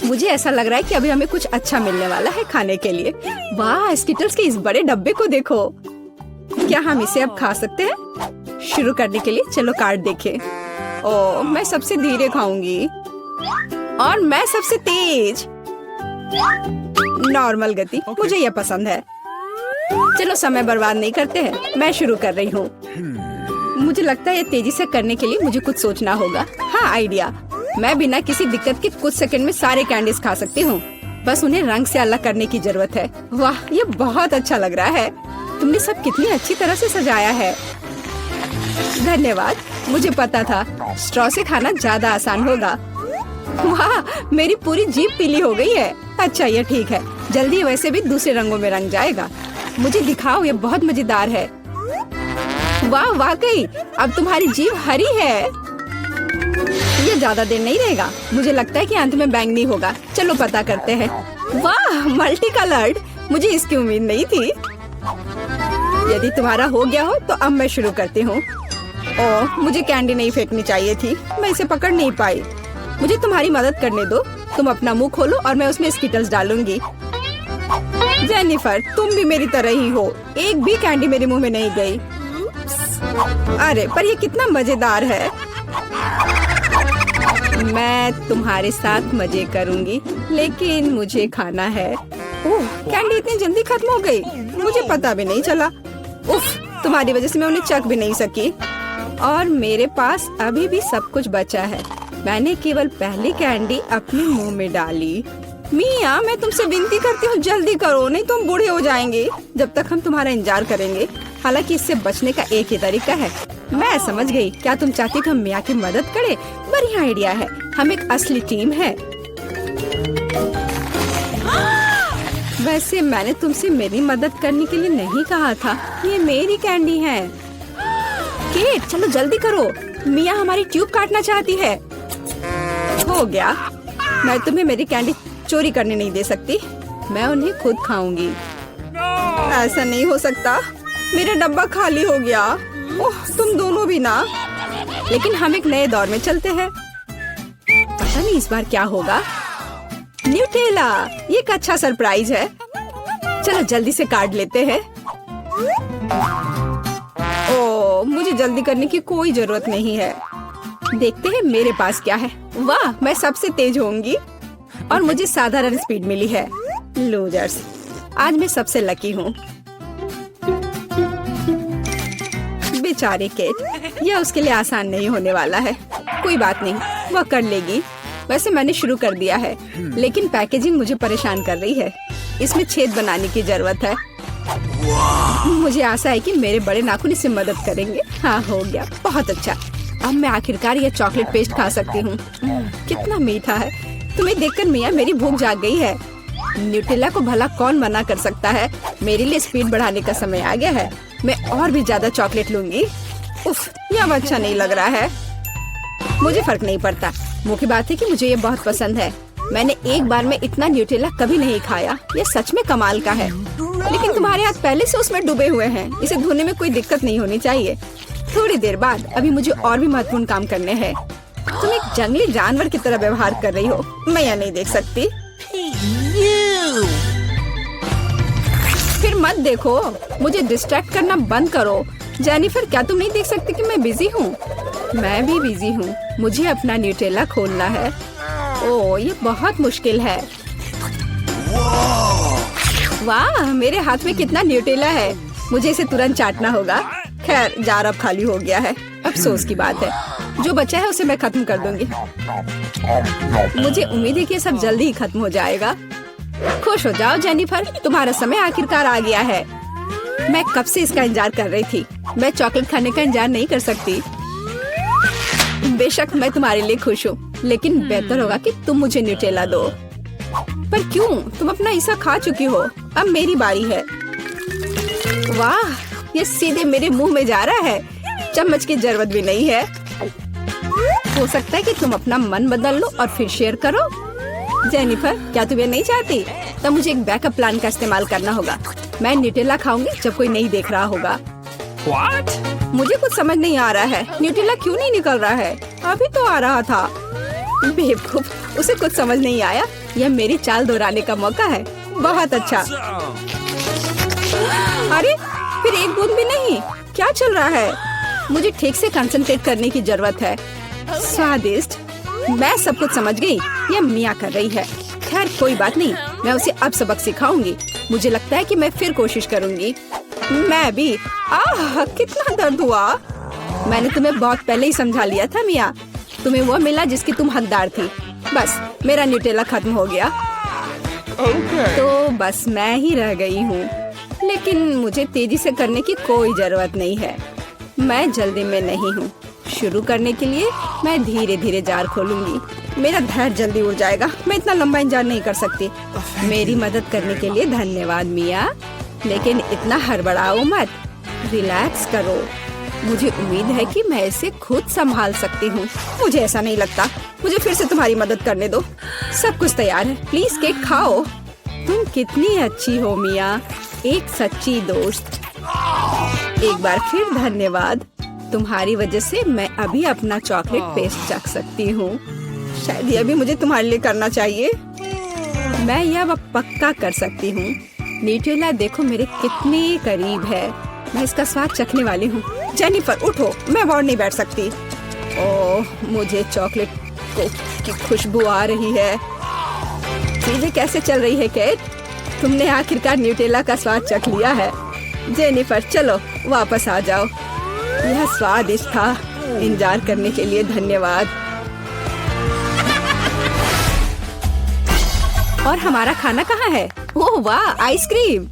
मुझे ऐसा लग रहा है कि अभी हमें कुछ अच्छा मिलने वाला है खाने के लिए। वाह, स्किटल्स के इस बड़े डब्बे को देखो। क्या हम इसे अब खा सकते हैं? शुरू करने के लिए चलो कार्ड देखें। ओह, मैं सबसे धीरे खाऊंगी और मैं सबसे तेज। नॉर्मल गति, मुझे यह पसंद है। चलो समय बर्बाद नहीं करते हैं, मैं शुरू कर रही हूँ। मुझे लगता है ये तेजी से करने के लिए मुझे कुछ सोचना होगा। हाँ, आइडिया। मैं बिना किसी दिक्कत के कुछ सेकंड में सारे कैंडीज खा सकती हूँ। बस उन्हें रंग से अलग करने की जरूरत है। वाह, ये बहुत अच्छा लग रहा है। तुमने सब कितनी अच्छी तरह से सजाया है। धन्यवाद। मुझे पता था स्ट्रॉ से खाना ज्यादा आसान होगा। वाह, मेरी पूरी जीभ पीली हो गई है। अच्छा, ये ठीक है। जल्दी वैसे भी दूसरे रंगों में रंग जाएगा। मुझे दिखाओ, ये बहुत मजेदार है। वाह, वाकई अब तुम्हारी जीभ हरी है। ये ज्यादा देर नहीं रहेगा। मुझे लगता है कि अंत में बैंगनी होगा। चलो पता करते हैं। वाह, मल्टी कलर्ड। मुझे इसकी उम्मीद नहीं थी। यदि तुम्हारा हो गया हो तो अब मैं शुरू करती हूँ। ओह, मुझे कैंडी नहीं फेंकनी चाहिए थी। मैं इसे पकड़ नहीं पाई। मुझे तुम्हारी मदद करने दो। तुम अपना मुंह खोलो और मैं उसमें स्किटल्स डालूंगी। जेनिफर, तुम भी मेरी तरह ही हो। एक भी कैंडी मेरे मुंह में नहीं गई। अरे, पर ये कितना मजेदार है। मैं तुम्हारे साथ मजे करूंगी, लेकिन मुझे खाना है। ओह, कैंडी इतनी जल्दी खत्म हो गई। मुझे पता भी नहीं चला। उफ, तुम्हारी वजह से मैं उन्हें चख भी नहीं सकी। और मेरे पास अभी भी सब कुछ बचा है। मैंने केवल पहली कैंडी अपने मुंह में डाली। मिया, मैं तुमसे विनती करती हूँ, जल्दी करो, नहीं तो हम बूढ़े हो जाएंगे जब तक हम तुम्हारा इंतजार करेंगे। हालांकि इससे बचने का एक ही तरीका है। मैं समझ गई। क्या तुम चाहती कि हम मिया की मदद करें? बढ़िया आइडिया है। हम एक असली टीम है। वैसे मैंने तुमसे मेरी मदद करने के लिए नहीं कहा था। ये मेरी कैंडी है। केट, चलो जल्दी करो। मिया हमारी ट्यूब काटना चाहती है। हो गया। मैं तुम्हें मेरी कैंडी चोरी करने नहीं दे सकती। मैं उन्हें खुद खाऊंगी। ऐसा नहीं हो सकता। मेरा डब्बा खाली हो गया। ओह, तुम दोनों भी ना। लेकिन हम एक नए दौर में चलते हैं। पता नहीं इस बार क्या होगा। न्यूटेला, ये एक अच्छा सरप्राइज है। चलो जल्दी से काट लेते हैं। ओह, मुझे जल्दी करने की कोई जरूरत नहीं है। देखते हैं मेरे पास क्या है। वाह, मैं सबसे तेज होंगी और मुझे साधारण स्पीड मिली है। लूजर्स, आज मैं सबसे लकी हूँ। बेचारी केट, यह उसके लिए आसान नहीं होने वाला है। कोई बात नहीं, वह कर लेगी। वैसे मैंने शुरू कर दिया है, लेकिन पैकेजिंग मुझे परेशान कर रही है। इसमें छेद बनाने की जरूरत है। मुझे आशा है कि मेरे बड़े नाखून इससे मदद करेंगे। हाँ, हो गया। बहुत अच्छा। अब मैं आखिरकार यह चॉकलेट पेस्ट खा सकती हूँ। कितना मीठा है। तुम्हें देखकर मिया मेरी भूख जाग गई है। न्यूटेला को भला कौन मना कर सकता है। मेरे लिए स्पीड बढ़ाने का समय आ गया है। मैं और भी ज्यादा चॉकलेट लूंगी। उफ, यह अच्छा नहीं लग रहा है। मुझे फर्क नहीं पड़ता। मुख्य बात है कि मुझे ये बहुत पसंद है। मैंने एक बार में इतना न्यूटेला कभी नहीं खाया। ये सच में कमाल का है। लेकिन तुम्हारे हाथ पहले से उसमें डूबे हुए हैं। इसे धोने में कोई दिक्कत नहीं होनी चाहिए। थोड़ी देर बाद अभी मुझे और भी महत्वपूर्ण काम करने हैं। तुम एक जंगली जानवर की तरह व्यवहार कर रही हो। मैं यह नहीं देख सकती। फिर मत देखो। मुझे डिस्ट्रैक्ट करना बंद करो। जेनिफर, क्या तुम नहीं देख सकती कि मैं बिजी हूँ? मैं भी बिजी हूँ। मुझे अपना न्यूटेला खोलना है। ओह, ये बहुत मुश्किल है। वाह, मेरे हाथ में कितना न्यूटेला है। मुझे इसे तुरंत चाटना होगा। खैर, जार अब खाली हो गया है। अफसोस की बात है। जो बचा है उसे मैं खत्म कर दूंगी। मुझे उम्मीद है कि सब जल्दी ही खत्म हो जाएगा। खुश हो जाओ जेनिफर, तुम्हारा समय आखिरकार आ गया है। मैं कब से इसका इंतजार कर रही थी। मैं चॉकलेट खाने का इंतजार नहीं कर सकती। बेशक मैं तुम्हारे लिए खुश हूँ, लेकिन बेहतर होगा कि तुम मुझे न्यूटेला दो। पर क्यों? तुम अपना हिस्सा खा चुकी हो। अब मेरी बारी है। वाह, ये सीधे मेरे मुंह में जा रहा है। चम्मच की जरूरत भी नहीं है। हो सकता है कि तुम अपना मन बदल लो और फिर शेयर करो। जेनिफर, क्या तुम ये नहीं चाहती? तब मुझे एक बैकअप प्लान का इस्तेमाल करना होगा। मैं न्यूटेला खाऊंगी जब कोई नहीं देख रहा होगा। What? मुझे कुछ समझ नहीं आ रहा है। न्यूटेला क्यों नहीं निकल रहा है? अभी तो आ रहा था। बेवकूफ, उसे कुछ समझ नहीं आया। यह मेरी चाल दोहराने का मौका है। बहुत अच्छा। अरे फिर एक बूंद भी नहीं। क्या चल रहा है? मुझे ठीक से कंसंट्रेट करने की जरूरत है। स्वादिष्ट। मैं सब कुछ समझ गई। यह मिया कर रही है। खैर कोई बात नहीं, मैं उसे अब सबक सिखाऊंगी। मुझे लगता है कि मैं फिर कोशिश करूंगी। मैं भी। आह कितना दर्द हुआ। मैंने तुम्हें बहुत पहले ही समझा लिया था मिया। तुम्हें वो मिला जिसकी तुम हकदार थी। बस मेरा न्यूटेला खत्म हो गया। तो बस मैं ही रह गई हूँ। लेकिन मुझे तेजी से करने की कोई जरूरत नहीं है। मैं जल्दी में नहीं हूँ। शुरू करने के लिए मैं धीरे धीरे जार खोलूंगी। मेरा धैर्य जल्दी उड़ जाएगा। मैं इतना लंबा इंतजार नहीं कर सकती। मेरी मदद करने के लिए धन्यवाद मिया, लेकिन इतना हड़बड़ाओ मत। रिलैक्स करो। मुझे उम्मीद है कि मैं इसे खुद संभाल सकती हूँ। मुझे ऐसा नहीं लगता। मुझे फिर से तुम्हारी मदद करने दो। सब कुछ तैयार है। प्लीज केक खाओ। तुम कितनी अच्छी हो मिया, एक सच्ची दोस्त। एक बार फिर धन्यवाद। तुम्हारी वजह से मैं अभी अपना चॉकलेट पेस्ट चख सकती हूँ। शायद यह भी मुझे तुम्हारे लिए करना चाहिए। मैं यह पक्का कर सकती हूँ। न्यूटेला देखो मेरे कितने करीब है। मैं इसका स्वाद चखने वाली हूँ। जेनिफर उठो, मैं और नहीं बैठ सकती। ओह मुझे चॉकलेट की खुशबू आ रही है। चीजें कैसे चल रही है केट? तुमने आखिरकार न्यूटेला का स्वाद चख लिया है। जेनिफर चलो वापस आ जाओ। यह स्वादिष्ट था। इंतजार करने के लिए धन्यवाद। और हमारा खाना कहाँ है? ओह वाह, आइसक्रीम।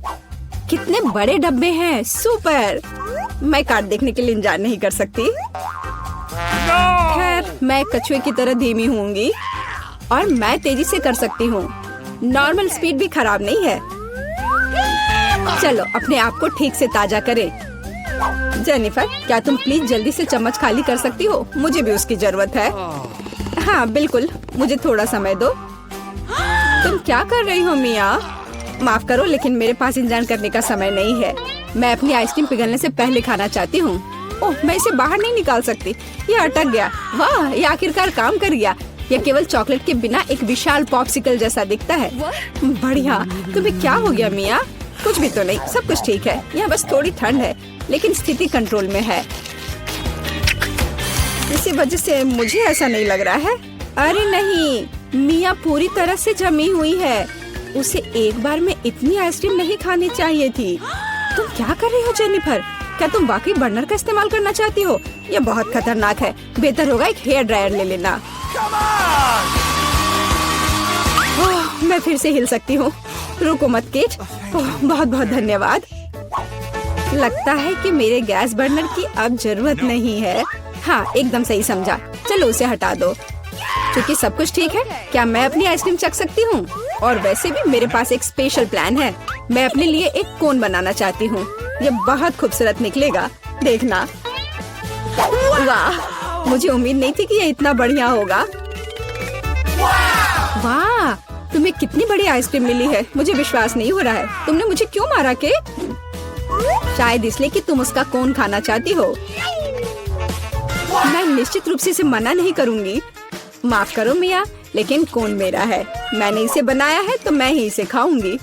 कितने बड़े डब्बे हैं। सुपर। मैं कार्ड देखने के लिए इंतजार नहीं कर सकती। खैर मैं कछुए की तरह धीमी होंगी और मैं तेजी से कर सकती हूँ। नॉर्मल स्पीड भी खराब नहीं है। चलो अपने आप को ठीक से ताजा करें। जेनिफर क्या तुम प्लीज जल्दी से चम्मच खाली कर सकती हो? मुझे भी उसकी जरूरत है। हाँ बिल्कुल, मुझे थोड़ा समय दो। तुम क्या कर रही हो मिया? माफ करो लेकिन मेरे पास इंतजार करने का समय नहीं है। मैं अपनी आइसक्रीम पिघलने से पहले खाना चाहती हूँ। ओह मैं इसे बाहर नहीं निकाल सकती। ये अटक गया। वाह ये आखिरकार काम कर गया। यह केवल चॉकलेट के बिना एक विशाल पॉप्सिकल जैसा दिखता है। बढ़िया। तुम्हें क्या हो गया मिया? कुछ भी तो नहीं, सब कुछ ठीक है। यहाँ बस थोड़ी ठंड है लेकिन स्थिति कंट्रोल में है। इसी वजह से मुझे ऐसा नहीं लग रहा है। अरे नहीं, मिया पूरी तरह से जमी हुई है। उसे एक बार में इतनी आइसक्रीम नहीं खानी चाहिए थी। तुम क्या कर रही हो जेनिफर? क्या तुम वाकई बर्नर का इस्तेमाल करना चाहती हो? यह बहुत खतरनाक है। बेहतर होगा एक हेयर ड्रायर ले लेना। मैं फिर से हिल सकती हूँ। रुको मत केट। बहुत बहुत धन्यवाद। लगता है कि मेरे गैस बर्नर की अब जरूरत नहीं है। हाँ एकदम सही समझा। चलो उसे हटा दो। क्योंकि सब कुछ ठीक है, क्या मैं अपनी आइसक्रीम चख सकती हूँ? और वैसे भी मेरे पास एक स्पेशल प्लान है। मैं अपने लिए एक कोन बनाना चाहती हूँ। ये बहुत खूबसूरत निकलेगा, देखना। वाह मुझे उम्मीद नहीं थी कि ये इतना बढ़िया होगा। वाह तुम्हें कितनी बड़ी आइसक्रीम मिली है। मुझे विश्वास नहीं हो रहा है। तुमने मुझे क्यों मारा के? शायद इसलिए कि तुम उसका कोन खाना चाहती हो। मैं निश्चित रूप से इसे मना नहीं करूंगी। माफ करो मिया, लेकिन कोन मेरा है। मैंने इसे बनाया है तो मैं ही इसे खाऊंगी।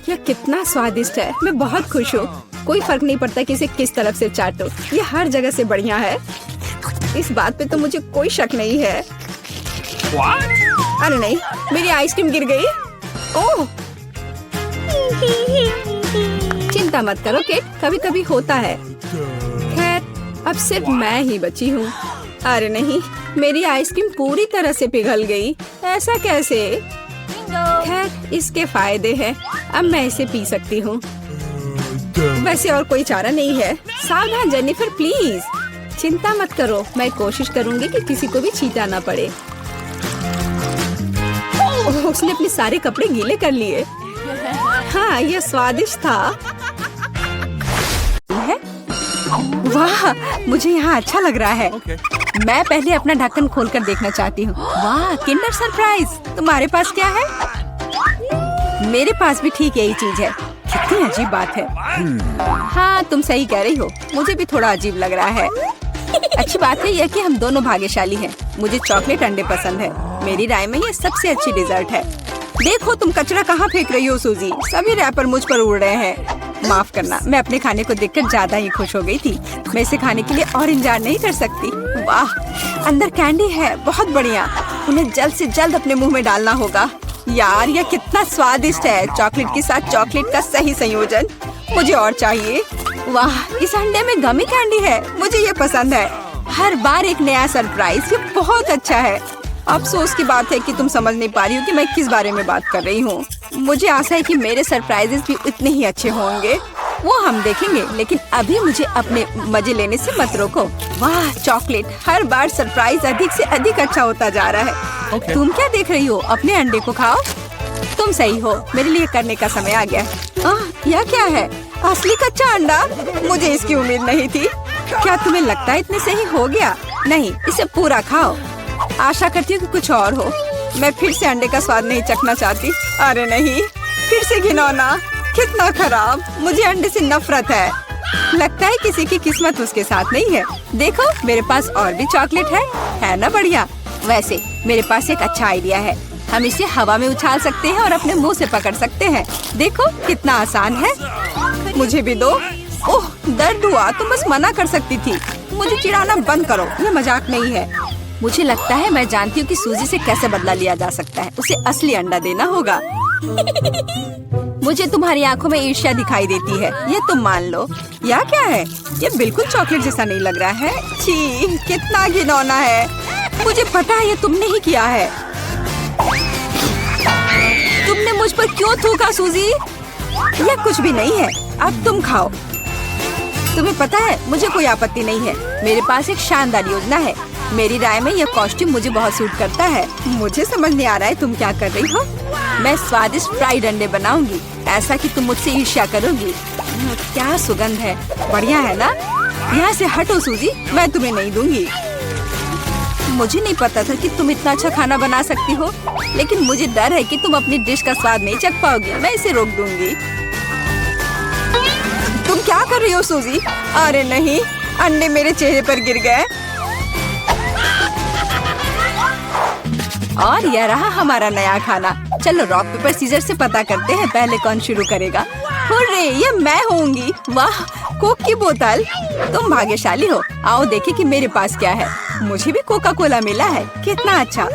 यह कितना स्वादिष्ट है। मैं बहुत खुश हूँ। कोई फर्क नहीं पड़ता कि इसे किस तरफ से चाटो। ये हर जगह से बढ़िया है। इस बात पे तो मुझे कोई शक नहीं है। अरे नहीं, मेरी आइसक्रीम गिर गई। ओह चिंता मत करो केट, कभी कभी होता है। खैर अब सिर्फ मैं ही बची हूँ। अरे नहीं, मेरी आइसक्रीम पूरी तरह से पिघल गई। ऐसा कैसे? खैर इसके फायदे हैं। अब मैं इसे पी सकती हूँ। वैसे और कोई चारा नहीं है। सावधान जेनिफर प्लीज। चिंता मत करो, मैं कोशिश करूंगी कि किसी को भी छींटा ना पड़े। उसने अपने सारे कपड़े गीले कर लिए। हाँ यह स्वादिष्ट था। वाह मुझे यहाँ अच्छा लग रहा है। मैं पहले अपना ढक्कन खोलकर देखना चाहती हूँ। वाह किंडर सरप्राइज। तुम्हारे पास क्या है? मेरे पास भी ठीक यही चीज है। कितनी अजीब बात है। हाँ तुम सही कह रही हो। मुझे भी थोड़ा अजीब लग रहा है। अच्छी बात है यह कि हम दोनों भाग्यशाली हैं। मुझे चॉकलेट अंडे पसंद है। मेरी राय में ये सबसे अच्छी डिजर्ट है। देखो तुम कचरा कहाँ फेंक रही हो सूजी। सभी रैपर मुझ पर उड़ रहे हैं। माफ करना, मैं अपने खाने को देखकर ज्यादा ही खुश हो गई थी। मैं इसे खाने के लिए और इंतजार नहीं कर सकती। वाह, अंदर कैंडी है, बहुत बढ़िया। उन्हें जल्द से जल्द अपने मुंह में डालना होगा। यार यह कितना स्वादिष्ट है। चॉकलेट के साथ चॉकलेट का सही संयोजन। मुझे और चाहिए। वाह, इस अंडे में गमी कैंडी है। मुझे ये पसंद है। हर बार एक नया सरप्राइज। ये बहुत अच्छा है। अफसोस की बात है कि तुम समझ नहीं पा रही हो कि मैं किस बारे में बात कर रही हूँ। मुझे आशा है कि मेरे सरप्राइजेस भी इतने ही अच्छे होंगे। वो हम देखेंगे, लेकिन अभी मुझे अपने मजे लेने से मत रोको। वाह, चॉकलेट। हर बार सरप्राइज अधिक से अधिक अच्छा होता जा रहा है। तुम क्या देख रही हो? अपने अंडे को खाओ। तुम सही हो, मेरे लिए करने का समय आ गया। यह क्या है? असली कच्चा अंडा? मुझे इसकी उम्मीद नहीं थी। क्या तुम्हें लगता है इतने से ही हो गया? नहीं, इसे पूरा खाओ। आशा करती हूँ कि कुछ और हो। मैं फिर से अंडे का स्वाद नहीं चखना चाहती। अरे नहीं, फिर से घिनौना। कितना खराब। मुझे अंडे से नफरत है। लगता है किसी की किस्मत उसके साथ नहीं है। देखो, मेरे पास और भी चॉकलेट है ना बढ़िया। वैसे मेरे पास एक अच्छा आइडिया है। हम इसे हवा में उछाल सकते हैं और अपने मुंह से पकड़ सकते हैं। देखो कितना आसान है। मुझे भी दो। ओह, दर्द हुआ। तुम बस मना कर सकती थी। मुझे चिढ़ाना बंद करो, ये मजाक नहीं है। मुझे लगता है मैं जानती हूँ कि सूजी से कैसे बदला लिया जा सकता है। उसे असली अंडा देना होगा। मुझे तुम्हारी आंखों में ईर्ष्या दिखाई देती है, ये तुम मान लो। या क्या है? ये बिल्कुल चॉकलेट जैसा नहीं लग रहा है। छी, कितना घिनौना है। मुझे पता है ये तुमने ही किया है। तुमने मुझ पर क्यों थूका सूजी? यह कुछ भी नहीं है। अब तुम खाओ। तुम्हें पता है मुझे कोई आपत्ति नहीं है। मेरे पास एक शानदार योजना है। मेरी राय में यह कॉस्ट्यूम मुझे बहुत सूट करता है। मुझे समझ नहीं आ रहा है तुम क्या कर रही हो। मैं स्वादिष्ट फ्राइड अंडे बनाऊंगी, ऐसा कि तुम मुझसे ईर्ष्या करोगी। क्या सुगंध है। बढ़िया है ना? यहाँ से हटो सूजी, मैं तुम्हें नहीं दूंगी। मुझे नहीं पता था कि तुम इतना अच्छा खाना बना सकती हो, लेकिन मुझे डर है कि तुम अपनी डिश का स्वाद नहीं चख पाओगी। मैं इसे रोक दूंगी। तुम क्या कर रही हो सूजी? अरे नहीं, अंडे मेरे चेहरे पर गिर गए। और यह रहा हमारा नया खाना। चलो रॉक पेपर सीजर से पता करते हैं पहले कौन शुरू करेगा। हुर्रे, ये मैं होंगी। वाह, कोक की बोतल। तुम भाग्यशाली हो। आओ देखें कि मेरे पास क्या है। मुझे भी कोका कोला मिला है। कितना अच्छा।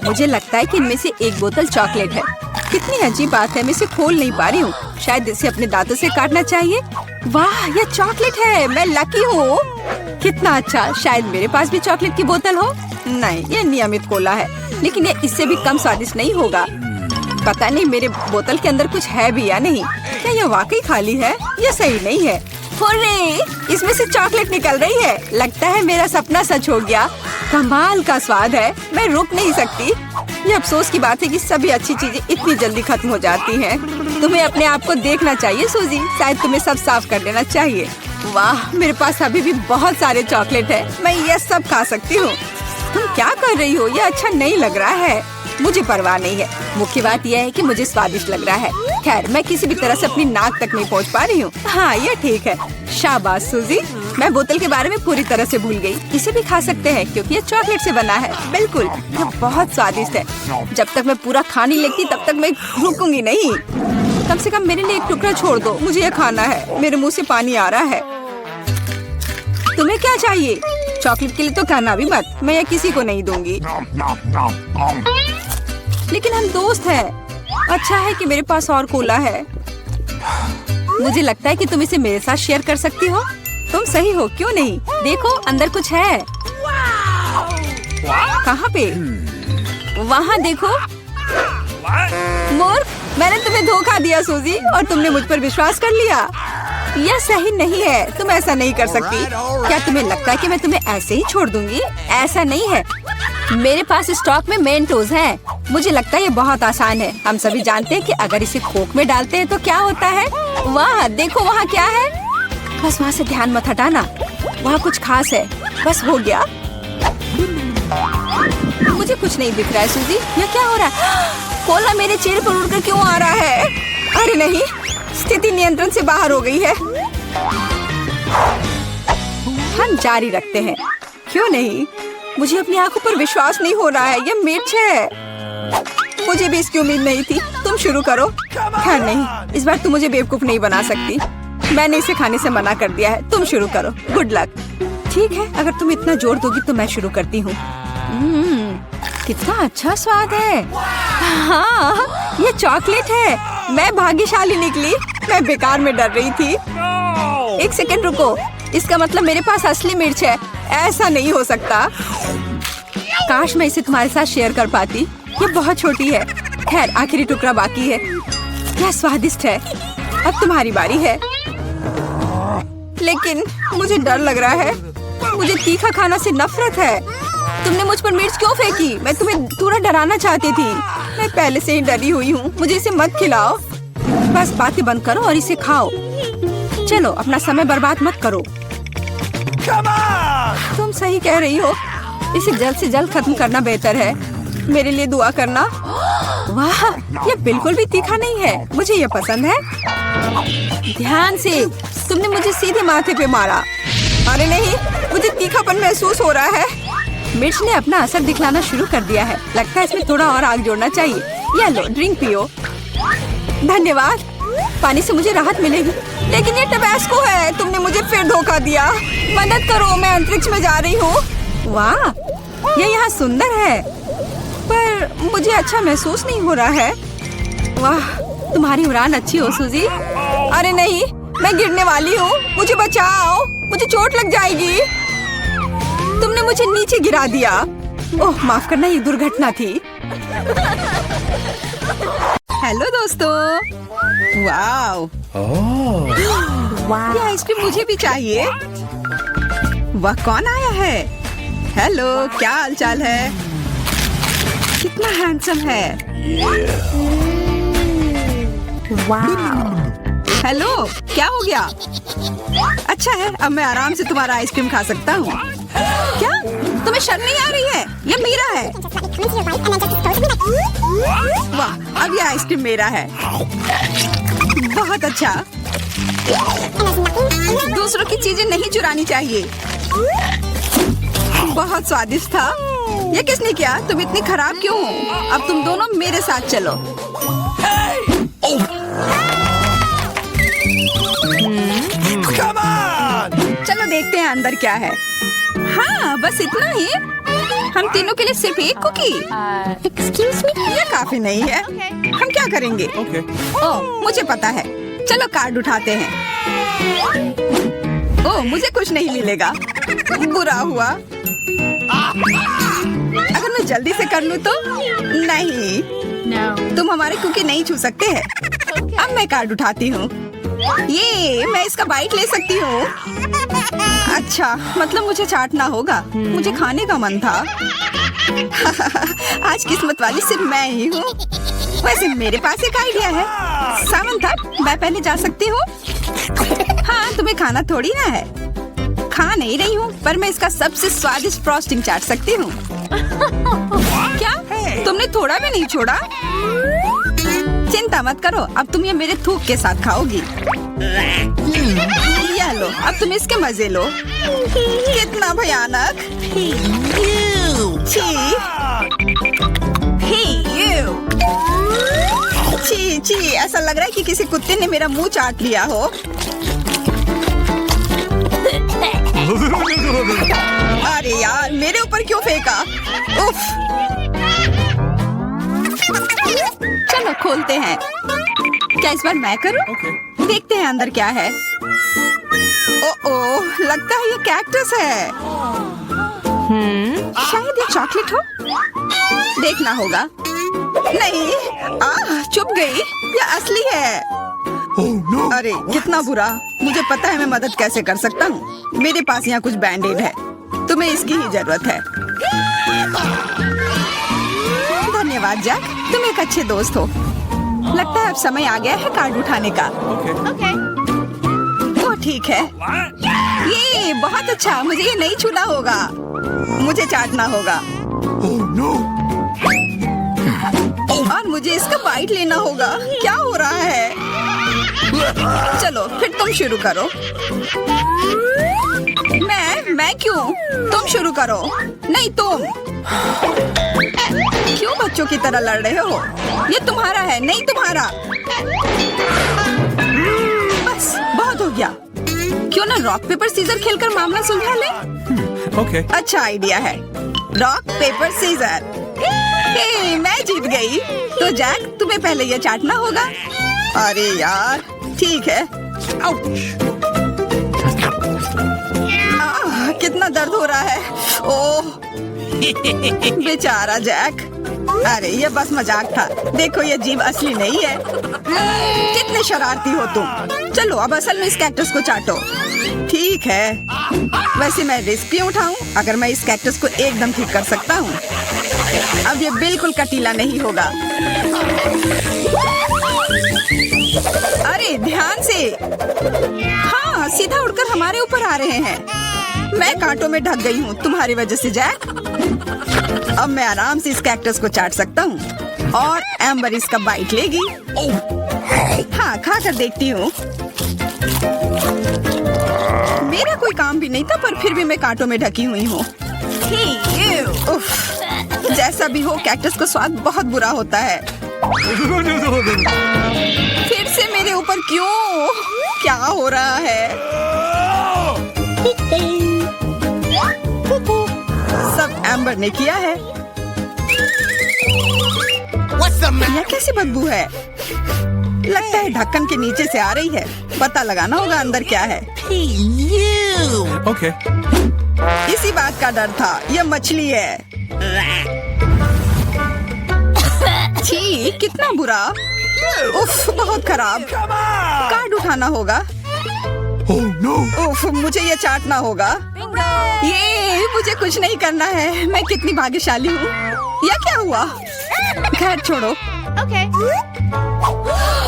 मुझे लगता है कि इनमें से एक बोतल चॉकलेट है। कितनी अजीब बात है, मैं इसे खोल नहीं पा रही हूँ। शायद इसे अपने दांतों से काटना चाहिए। वाह, यह चॉकलेट है। मैं लकी हूँ। कितना अच्छा। शायद मेरे पास भी चॉकलेट की बोतल हो। नहीं, यह नियमित कोला है, लेकिन यह इससे भी कम स्वादिष्ट नहीं होगा। पता नहीं मेरे बोतल के अंदर कुछ है भी या नहीं। क्या यह वाकई खाली है? यह सही नहीं है। हुर्रे, इसमें से चॉकलेट निकल रही है। लगता है मेरा सपना सच हो गया। कमाल का स्वाद है। मैं रुक नहीं सकती। ये अफसोस की बात है कि सभी अच्छी चीजें इतनी जल्दी खत्म हो जाती हैं। तुम्हें अपने आप को देखना चाहिए सूजी। शायद तुम्हें सब साफ कर देना चाहिए। वाह, मेरे पास अभी भी बहुत सारे चॉकलेट है। मैं ये सब खा सकती हूँ। तुम क्या कर रही हो? ये अच्छा नहीं लग रहा है। मुझे परवाह नहीं है। मुख्य बात यह है कि मुझे स्वादिष्ट लग रहा है। खैर, मैं किसी भी तरह से अपनी नाक तक नहीं पहुंच पा रही हूँ। हाँ, ये ठीक है। शाबाश सूजी। मैं बोतल के बारे में पूरी तरह से भूल गई। इसे भी खा सकते हैं क्योंकि ये चॉकलेट से बना है। बिल्कुल, ये बहुत स्वादिष्ट है। जब तक मैं पूरा खा नहीं लेती तब तक मैं रुकूंगी नहीं। कम से कम मेरे लिए एक टुकड़ा छोड़ दो। मुझे ये खाना है। मेरे मुँह से पानी आ रहा है। तुम्हें क्या चाहिए? चॉकलेट के लिए तो कहना भी मत। मैं ये किसी को नहीं दूंगी। लेकिन हम दोस्त हैं। अच्छा है कि मेरे पास और कोला है। मुझे लगता है कि तुम इसे मेरे साथ शेयर कर सकती हो। तुम सही हो, क्यों नहीं? देखो, अंदर कुछ है। कहाँ पे? वहाँ देखो। मूर्ख, मैंने तुम्हें धोखा दिया सूजी, और तुमने मुझ पर विश्वास कर लिया। यह सही नहीं है। तुम ऐसा नहीं कर सकती। क्या तुम्हें लगता है कि मैं तुम्हें ऐसे ही छोड़ दूंगी? ऐसा नहीं है। मेरे पास स्टॉक में मेंटोस हैं। मुझे लगता है ये बहुत आसान है। हम सभी जानते हैं कि अगर इसे कोक में डालते हैं तो क्या होता है। वाह, देखो वहाँ क्या है। बस वहाँ से ध्यान मत हटाना। वहाँ कुछ खास है। बस हो गया। मुझे कुछ नहीं दिख रहा है सूजी। यह क्या हो रहा है? कोला मेरे चेहरे पर उड़कर क्यों आ रहा है? अरे नहीं, स्थिति नियंत्रण से बाहर हो गई है। हम जारी रखते हैं। क्यों नहीं? मुझे अपनी आंखों पर विश्वास नहीं हो रहा है। ये मिर्च है। मुझे भी इसकी उम्मीद नहीं थी। तुम शुरू करो। खैर नहीं, इस बार तुम मुझे बेवकूफ नहीं बना सकती। मैंने इसे खाने से मना कर दिया है। तुम शुरू करो। Good luck. ठीक है, अगर तुम इतना जोर दोगी तो मैं शुरू करती हूँ। कितना अच्छा स्वाद है। हाँ, ये चॉकलेट है। मैं भाग्यशाली निकली। मैं बेकार में डर रही थी। एक सेकंड रुको। इसका मतलब मेरे पास असली मिर्च है। ऐसा नहीं हो सकता। काश मैं इसे तुम्हारे साथ शेयर कर पाती। ये बहुत छोटी है। खैर, आखिरी टुकड़ा बाकी है। क्या स्वादिष्ट है। अब तुम्हारी बारी है। लेकिन मुझे डर लग रहा है। मुझे तीखा खाना से नफरत है। तुमने मुझ पर मिर्च क्यों फेंकी? मैं तुम्हें थोड़ा डराना चाहती थी। मैं पहले से ही डरी हुई हूँ। मुझे इसे मत खिलाओ। बस बातें बंद करो और इसे खाओ। चलो, अपना समय बर्बाद मत करो। तुम सही कह रही हो। इसे जल्द से जल्द खत्म करना बेहतर है। मेरे लिए दुआ करना। वाह, ये बिल्कुल भी तीखा नहीं है। मुझे ये पसंद है। ध्यान से। तुमने मुझे सीधे माथे पे मारा। अरे नहीं, मुझे तीखापन महसूस हो रहा है। मिर्च ने अपना असर दिखलाना शुरू कर दिया है। लगता है इसमें थोड़ा और आग जोड़ना चाहिए। ये लो, ड्रिंक पियो। धन्यवाद। पानी से मुझे राहत मिलेगी। लेकिन ये टबैस्को है। तुमने मुझे फिर धोखा दिया। मदद करो, मैं अंतरिक्ष में जा रही हूँ। वाह, ये यहाँ सुंदर है, पर मुझे अच्छा महसूस नहीं हो रहा है। वाह, तुम्हारी उड़ान अच्छी हो सूजी। अरे नहीं, मैं गिरने वाली हूँ। मुझे बचाओ। मुझे चोट लग जाएगी। तुमने मुझे नीचे गिरा दिया। ओह, माफ करना, ये दुर्घटना थी। हेलो दोस्तों। वाओ, ये आइसक्रीम मुझे भी चाहिए। वह कौन आया है? हेलो, क्या हालचाल है? कितना हैंडसम है। हेलो, क्या हो गया? अच्छा है, अब मैं आराम से तुम्हारा आइसक्रीम खा सकता हूँ। क्या तुम्हें शर्म नहीं आ रही है? ये मेरा है। वाह, अब ये आइसक्रीम मेरा है। बहुत अच्छा। दूसरों की चीजें नहीं चुरानी चाहिए। बहुत स्वादिष्ट था। ये किसने किया? तुम इतनी खराब क्यों हो? अब तुम दोनों मेरे साथ चलो। चलो देखते हैं अंदर क्या है। हाँ, बस इतना ही। हम तीनों के लिए सिर्फ एक कुकी। एक्सक्यूज मी, ये काफी नहीं है। हम क्या करेंगे? ओह, मुझे पता है। चलो कार्ड उठाते हैं। ओह, मुझे कुछ नहीं मिलेगा। बुरा हुआ। अगर मैं जल्दी से कर लूँ तो? नहीं, तुम हमारे कुकी नहीं छू सकते हैं। अब मैं कार्ड उठाती हूँ। ये मैं इसका बाइट ले सकती हूँ। अच्छा, मतलब मुझे चाटना होगा। मुझे खाने का मन था। आज किस्मत वाली सिर्फ मैं ही हूँ। वैसे मेरे पास एक आइडिया है। सामंथा, मैं पहले जा सकती हूँ? हाँ, तुम्हें खाना थोड़ी ना है। खा नहीं रही हूँ, पर मैं इसका सबसे स्वादिष्ट फ्रॉस्टिंग चाट सकती हूँ। क्या तुमने थोड़ा भी नहीं छोड़ा? चिंता मत करो, अब तुम ये मेरे थूक के साथ खाओगी। ये लो, अब तुम इसके मजे लो। कितना भयानक। छी छी, ऐसा लग रहा है कि किसी कुत्ते ने मेरा मुंह चाट लिया हो। अरे यार, मेरे ऊपर क्यों फेंका? उफ। चलो खोलते हैं। क्या इस बार मैं करूं? देखते हैं अंदर क्या है। ओह, लगता है ये कैक्टस है। शायद ये चॉकलेट हो। देखना होगा। नहीं, चुप गई। ये असली है। अरे कितना बुरा। मुझे पता है मैं मदद कैसे कर सकता हूँ। मेरे पास यहाँ कुछ बैंडेड है। तुम्हें इसकी ही जरूरत है। धन्यवाद जैक, तुम एक अच्छे दोस्त हो। लगता है अब समय आ गया है कार्ड उठाने का। ओह ठीक है। ये बहुत अच्छा। मुझे ये नहीं छूना होगा। मुझे चाटना होगा। और मुझे इसका बाइट लेना होगा। क्या हो रहा है? चलो फिर तुम शुरू करो। मैं मैं क्यों? तुम शुरू करो। नहीं तुम। क्यों बच्चों की तरह लड़ रहे हो? ये तुम्हारा है, नहीं तुम्हारा। बस बहुत हो गया। क्यों ना रॉक पेपर सीजर खेलकर मामला सुलझा ले? Okay. अच्छा आइडिया है। Rock paper scissor. हे, मैं जीत गई। तो जैक, तुम्हें पहले ये चाटना होगा। अरे यार, ठीक है। कितना दर्द हो रहा है। ओह, बेचारा जैक। अरे ये बस मजाक था। देखो ये जीभ असली नहीं है। कितने शरारती हो तुम। चलो अब असल में इस कैक्टस को चाटो। ठीक है। वैसे मैं रिस्क क्यों उठाऊं अगर मैं इस कैक्टस को एकदम ठीक कर सकता हूँ। अब ये बिल्कुल कटीला नहीं होगा। अरे ध्यान से। हाँ, सीधा उड़कर हमारे ऊपर आ रहे हैं। मैं कांटों में ढक गई हूँ तुम्हारी वजह से जैक। अब मैं आराम से इस कैक्टस को चाट सकता हूँ और एम्बर इसका बाइट लेगी। हाँ, खा कर देखती हूँ। मेरा कोई काम भी नहीं था पर फिर भी मैं कांटों में ढकी हुई हूँ। जैसा भी हो, कैक्टस का स्वाद बहुत बुरा होता है। फिर से मेरे ऊपर क्यों? क्या हो रहा है? सब एम्बर ने किया है। यह कैसी बदबू है? लगता है ढक्कन के नीचे से आ रही है। पता लगाना होगा अंदर क्या है। Okay. इसी बात का डर था। यह मछली है। छी, कितना बुरा। उफ, बहुत खराब। कार्ड उठाना होगा। Oh no. उफ, मुझे ये चाटना होगा। ये मुझे कुछ नहीं करना है। मैं कितनी भाग्यशाली हूँ। यह क्या हुआ? खैर छोड़ो। Okay.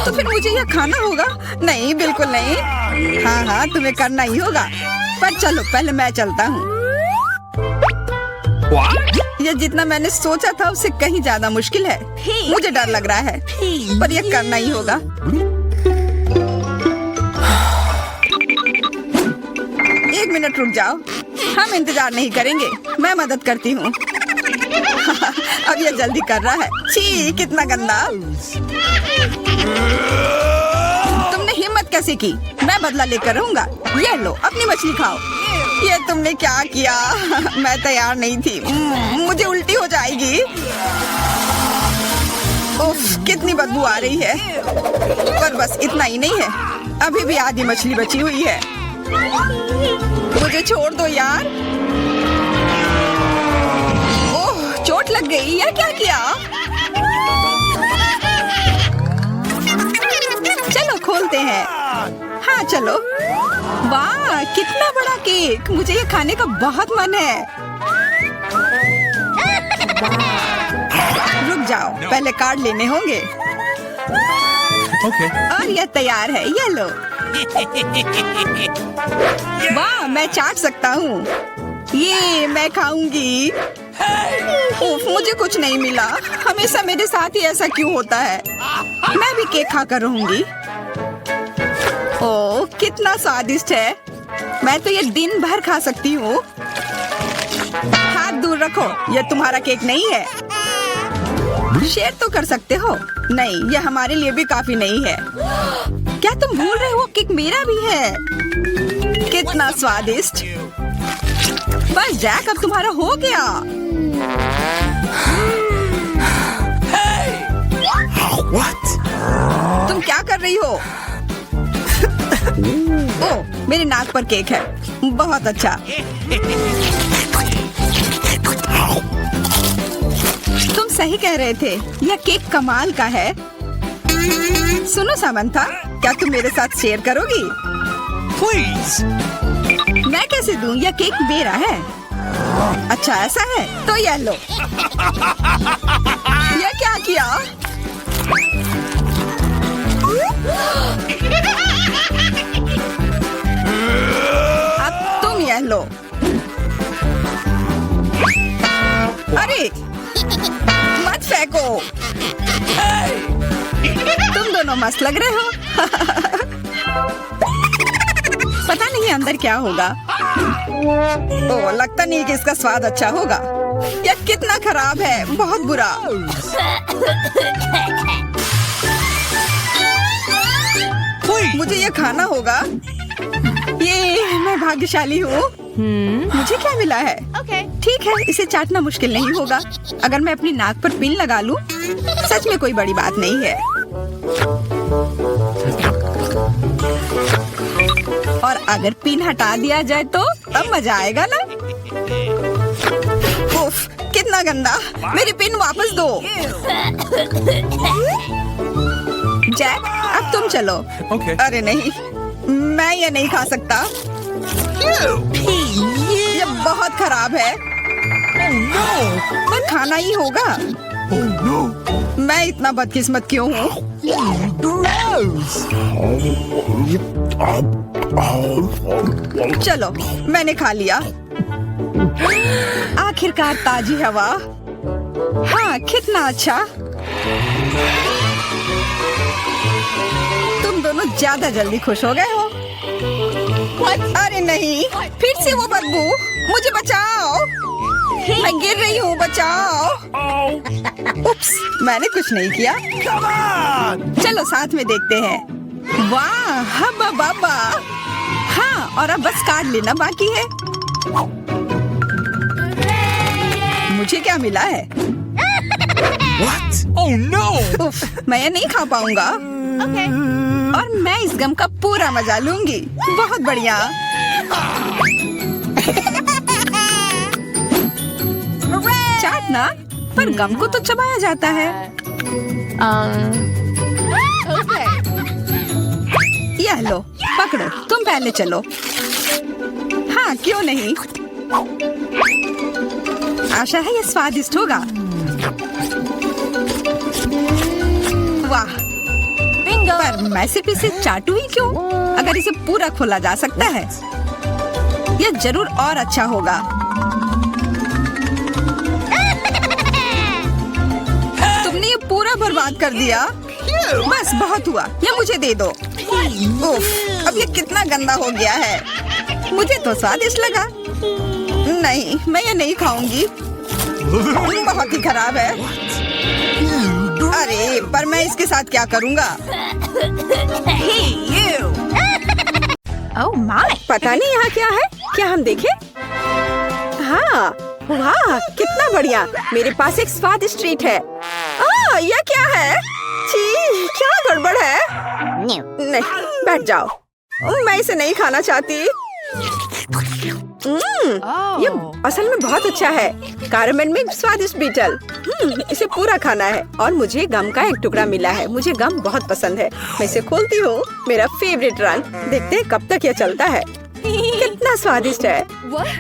तो फिर मुझे यह खाना होगा? नहीं, बिल्कुल नहीं। हाँ हाँ, तुम्हें करना ही होगा। पर चलो पहले मैं चलता हूँ। यह जितना मैंने सोचा था उससे कहीं ज्यादा मुश्किल है। मुझे डर लग रहा है पर यह करना ही होगा। एक मिनट रुक जाओ। हम इंतजार नहीं करेंगे। मैं मदद करती हूँ। अब यह जल्दी कर रहा है। छी, कितना गंदा। तुमने हिम्मत कैसे की? मैं बदला लेकर रहूंगा। ये लो, अपनी मछली खाओ। ये तुमने क्या किया? मैं तैयार नहीं थी। मुझे उल्टी हो जाएगी। उफ, कितनी बदबू आ रही है। पर बस इतना ही नहीं है। अभी भी आधी मछली बची हुई है। मुझे छोड़ दो यार। ओह, चोट लग गई। यह क्या किया? चलो खोलते हैं। हाँ चलो। वाह, कितना बड़ा केक। मुझे ये खाने का बहुत मन है। रुक जाओ, पहले कार्ड लेने होंगे। Okay. और यह तैयार है। ये लो। वाह, मैं चाट सकता हूँ। ये मैं खाऊंगी। उफ, मुझे कुछ नहीं मिला। हमेशा मेरे साथ ही ऐसा क्यों होता है? मैं भी केक खाकर रहूंगी। ओह, कितना स्वादिष्ट है। मैं तो ये दिन भर खा सकती हूँ। हाथ दूर रखो। यह तुम्हारा केक नहीं है। शेयर तो कर सकते हो। नहीं, यह हमारे लिए भी काफी नहीं है। क्या तुम भूल रहे हो? केक मेरा भी है। कितना स्वादिष्ट। बस जैक, अब तुम्हारा हो गया। What? तुम क्या कर रही हो? ओह, मेरे नाक पर केक है। बहुत अच्छा। तुम सही कह रहे थे। यह केक कमाल का है। सुनो सामंथा, क्या तुम मेरे साथ शेयर करोगी? Please. मैं कैसे दूं? यह केक मेरा है। अच्छा ऐसा है तो यह लो। यह क्या किया? अब तुम यह लो। अरे मत फेंको। तुम दोनों मस्त लग रहे हो। पता नहीं अंदर क्या होगा। ओह, लगता नहीं कि इसका स्वाद अच्छा होगा। यह कितना खराब है, बहुत बुरा। मुझे ये खाना होगा। ये मैं भाग्यशाली हूँ। मुझे क्या मिला है? ठीक है, इसे चाटना मुश्किल नहीं होगा। अगर मैं अपनी नाक पर पिन लगा लूं, सच में कोई बड़ी बात नहीं है। और अगर पिन हटा दिया जाए तो तब मजा आएगा ना। उफ, कितना गंदा। मेरी पिन वापस दो। जैक, अब तुम चलो। Okay. अरे नहीं, मैं ये नहीं खा सकता। ये बहुत खराब है। पर खाना ही होगा। Oh no. मैं इतना बदकिस्मत क्यों हूँ? चलो, मैंने खा लिया। आखिरकार ताजी हवा। हाँ, कितना अच्छा। तुम दोनों ज्यादा जल्दी खुश हो गए हो। अरे नहीं, फिर से वो बदबू। मुझे बचाओ, मैं गिर रही हूँ, बचाओ। उप्स, मैंने कुछ नहीं किया। Come on. चलो साथ में देखते हैं। वाह, हब्बा बाबा। हाँ, और अब बस काट लेना बाकी है। मुझे क्या मिला है? What? Oh no. उफ, मैं ये नहीं खा पाऊंगा। और मैं इस गम का पूरा मजा लूंगी। बहुत बढ़िया। चाटना, पर गम को तो चबाया जाता है। यह लो, पकड़ो, तुम पहले चलो। हाँ, क्यों नहीं। आशा है ये स्वादिष्ट होगा। वाह, पर मैं सिर्फ इसे चाटू ही क्यों? अगर इसे पूरा खोला जा सकता है, यह जरूर और अच्छा होगा। तुमने ये पूरा बर्बाद कर दिया। बस बहुत हुआ, ये मुझे दे दो। उफ, अब ये कितना गंदा हो गया है। मुझे तो स्वादिष्ट लगा। नहीं, मैं ये नहीं खाऊंगी। बहुत ही खराब है। अरे, पर मैं इसके साथ क्या करूंगा? Oh my! पता नहीं यहाँ क्या है। क्या हम देखें? हाँ, वाह, कितना बढ़िया। मेरे पास एक स्वादिष्ट ट्रीट है। यह क्या है? छी, क्या गड़बड़ है? नहीं, बैठ जाओ। मैं इसे नहीं खाना चाहती। ये असल में बहुत अच्छा है। कारमेल में स्वादिष्ट बीटल। इसे पूरा खाना है। और मुझे गम का एक टुकड़ा मिला है। मुझे गम बहुत पसंद है। मैं इसे खोलती हूँ। मेरा फेवरेट रंग। देखते हैं कब तक ये चलता है। कितना स्वादिष्ट है।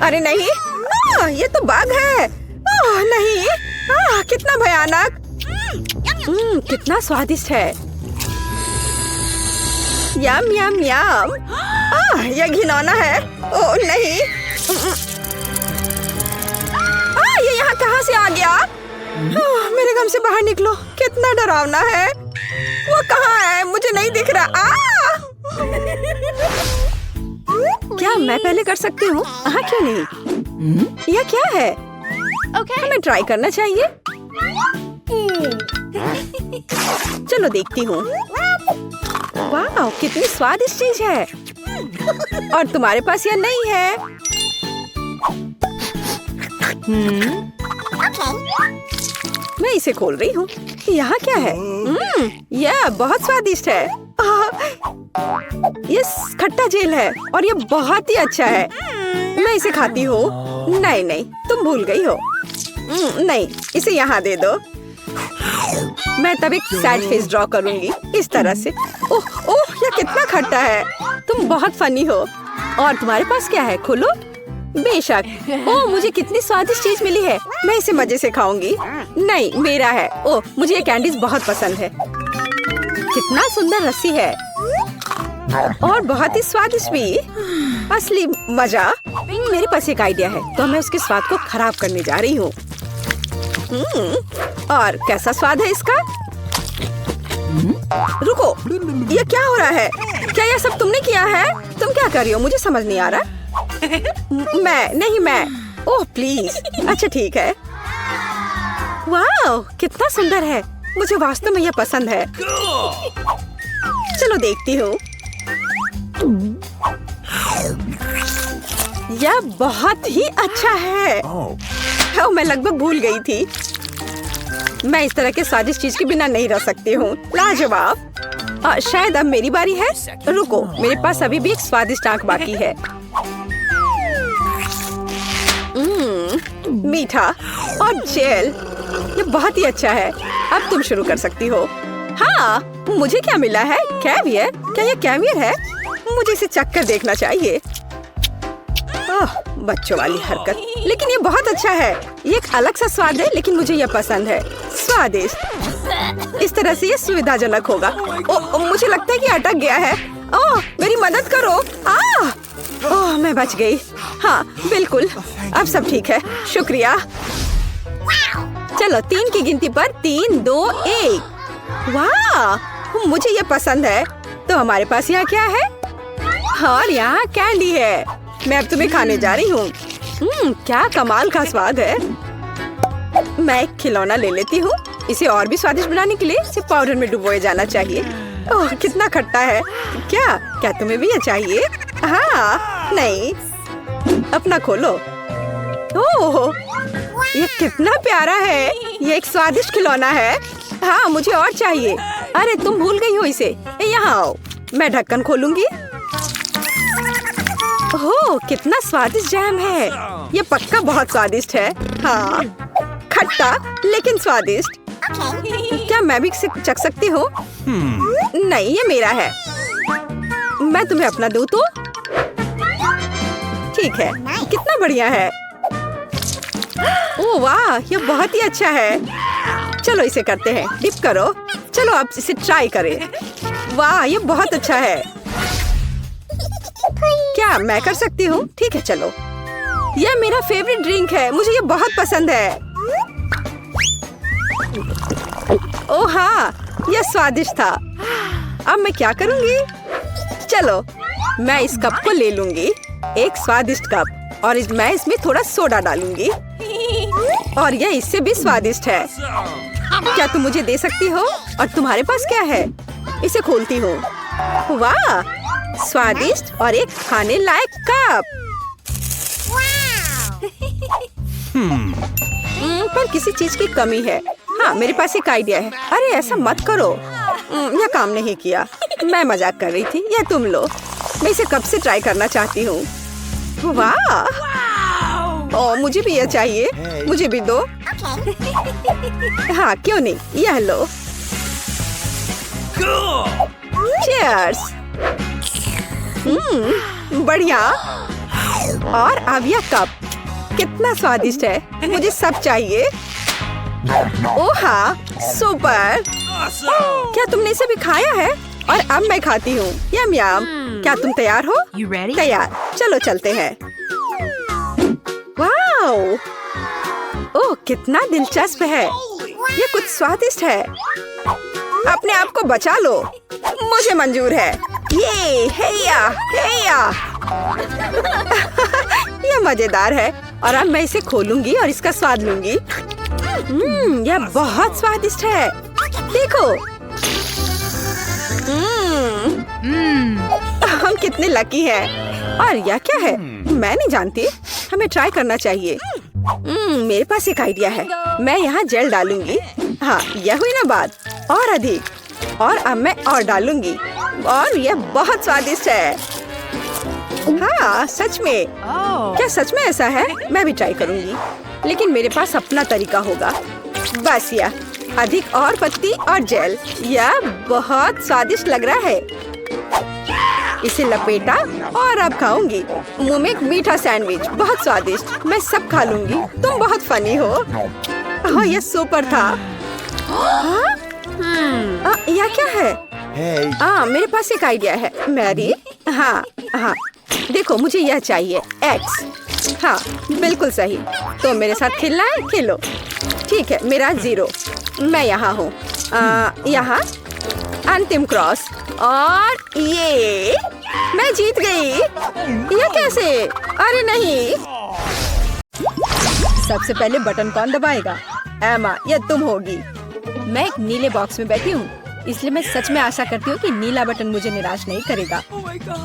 अरे नहीं, ये तो बाघ है। नहीं, कितना भयानक। कितना स्वादिष्ट है। यम यम यम। यह घिनौना है। ओह नहीं। ये यहाँ कहाँ से आ गया? मेरे गम से बाहर निकलो। कितना डरावना है। वो कहाँ है? मुझे नहीं दिख रहा। क्या मैं पहले कर सकती हूँ? हाँ, क्यों नहीं। यह क्या है? हमें ट्राई करना चाहिए। चलो देखती हूँ। वाह, कितनी स्वादिष्ट चीज है। और तुम्हारे पास यह नहीं है। मैं इसे खोल रही हूँ। यहाँ क्या है? यह बहुत स्वादिष्ट है। ये खट्टा जेल है और ये बहुत ही अच्छा है। मैं इसे खाती हूँ। नहीं नहीं, तुम भूल गई हो। नहीं, इसे यहाँ दे दो। मैं तब एक सैड फेस ड्रॉ करूंगी इस तरह से। ओह ओह, यह कितना खट्टा है। तुम बहुत फनी हो। और तुम्हारे पास क्या है? खोलो। बेशक। ओह, मुझे कितनी स्वादिष्ट चीज मिली है। मैं इसे मजे से खाऊंगी। नहीं, मेरा है। ओह, मुझे ये कैंडीज बहुत पसंद है। कितना सुंदर रस्सी है और बहुत ही स्वादिष्ट भी। असली मजा। मेरे पास एक आइडिया है, तो मैं उसके स्वाद को खराब करने जा रही हूँ। और कैसा स्वाद है इसका? रुको, ये क्या हो रहा है? क्या यह सब तुमने किया है? तुम क्या कर रही हो? मुझे समझ नहीं आ रहा। मैं ओह प्लीज। अच्छा ठीक है। वाह कितना सुंदर है, मुझे वास्तव में यह पसंद है। चलो देखती हूँ। यह बहुत ही अच्छा है। Oh. मैं लगभग भूल गई थी। मैं इस तरह के स्वादिष्ट चीज के बिना नहीं रह सकती हूँ। लाजवाब। शायद अब मेरी बारी है। रुको, मेरे पास अभी भी एक स्वादिष्ट आंख बाकी है। मीठा और जेल, ये बहुत ही अच्छा है। अब तुम शुरू कर सकती हो। हाँ, मुझे क्या मिला है? कैवियर? क्या ये कैवियर है? मुझे इसे चखकर देखना चाहिए। ओह, बच्चों वाली हरकत। लेकिन ये बहुत अच्छा है। ये एक अलग सा स्वाद है, लेकिन मुझे ये पसंद है। स्वादिष्ट। इस तरह से ये सुविधाजनक होगा। मुझे लगता है कि अटक गया है। ओह, मेरी मदद करो। ओह, मैं बच गई। हाँ, बिल्कुल। अब सब ठीक है। शुक्रिया। चलो 3 की गिनती पर 3, 2, 1। वाह, मुझे ये पसंद है। तो हमारे पास यहाँ क्या है? और यहाँ कैंडी है। मैं अब तुम्हें खाने जा रही हूँ। क्या कमाल का स्वाद है। मैं एक खिलौना ले लेती हूँ। इसे और भी स्वादिष्ट बनाने के लिए इसे पाउडर में डुबोया जाना चाहिए। ओह, कितना खट्टा है। क्या तुम्हें भी ये चाहिए? हाँ, नहीं। अपना खोलो। ओह, ये कितना प्यारा है। ये एक स्वादिष्ट खिलौना है। हाँ, मुझे और चाहिए। अरे तुम भूल गई हो इसे। यहाँ आओ, मैं ढक्कन खोलूंगी। ओह, कितना स्वादिष्ट जैम है। ये पक्का बहुत स्वादिष्ट है। हाँ, खट्टा लेकिन स्वादिष्ट। क्या मैं भी इसे चख सकती हूँ? नहीं, ये मेरा है। मैं तुम्हें अपना दूँ तो? ठीक है, कितना बढ़िया है। ओह वाह, ये बहुत ही अच्छा है। चलो इसे करते हैं। डिप करो। चलो अब इसे ट्राई करें। वाह, ये बहुत अच्छा है। क्या मैं कर सकती हूँ? ठीक है, चलो। यह मेरा फेवरेट ड्रिंक है। मुझे ये बहुत पसंद है। ओह हाँ, यह स्वादिष्ट था। अब मैं क्या करूँगी? चलो, मैं इस कप को ले लूंगी। एक स्वादिष्ट कप। और मैं इसमें थोड़ा सोडा डालूंगी। और यह इससे भी स्वादिष्ट है। क्या तुम मुझे दे सकती हो? और तुम्हारे पास क्या है? इसे खोलती हूँ। वाह, स्वादिष्ट और एक खाने लायक कप। पर किसी चीज की कमी है। हाँ, मेरे पास एक आइडिया है। अरे ऐसा मत करो। यह काम नहीं किया। मैं मजाक कर रही थी। यह तुम लो। मैं इसे कब से ट्राई करना चाहती हूँ। वाह, ओह, मुझे भी यह चाहिए। मुझे भी दो। हाँ, क्यों नहीं, यह लो। चीयर्स। बढ़िया। और अब यह कप कितना स्वादिष्ट है। मुझे सब चाहिए। ओह हाँ, सुपर। क्या तुमने इसे भी खाया है? और अब मैं खाती हूँ। यम यम। क्या तुम तैयार हो? तैयार। चलो चलते हैं। वाओ, ओह कितना दिलचस्प है। ये कुछ स्वादिष्ट है। अपने आप को बचा लो। मुझे मंजूर है। ये हेया हेया। ये मजेदार है। और अब मैं इसे खोलूंगी और इसका स्वाद लूंगी। यह बहुत स्वादिष्ट है। देखो। हम कितने लकी हैं। और यह क्या है? मैं नहीं जानती। हमें ट्राई करना चाहिए। मेरे पास एक आइडिया है। मैं यहाँ जेल डालूंगी। हाँ, यह हुई ना बात। और अधिक। और अब मैं और डालूंगी। और यह बहुत स्वादिष्ट है। हाँ, सच में। क्या सच में ऐसा है? मैं भी ट्राई करूंगी। लेकिन मेरे पास अपना तरीका होगा। बस यह अधिक और पत्ती और जेल। यह बहुत स्वादिष्ट लग रहा है। इसे लपेटा और अब खाऊंगी। मुंह में एक मीठा सैंडविच। बहुत स्वादिष्ट। मैं सब खा लूंगी। तुम बहुत फनी हो। हाँ, यह सुपर था। हाँ? यह क्या है? मेरे पास एक आइडिया है। मैरी। हाँ हाँ, देखो मुझे यह चाहिए। एक्स। हाँ, बिल्कुल सही। तो मेरे साथ खेलना है? खेलो। ठीक है, मेरा 0। मैं यहाँ हूँ। यहाँ अंतिम क्रॉस। और ये मैं जीत गई। ये कैसे? अरे नहीं। सबसे पहले बटन कौन दबाएगा? एमा, ये तुम होगी। मैं एक नीले बॉक्स में बैठी हूँ, इसलिए मैं सच में आशा करती हूँ कि नीला बटन मुझे निराश नहीं करेगा।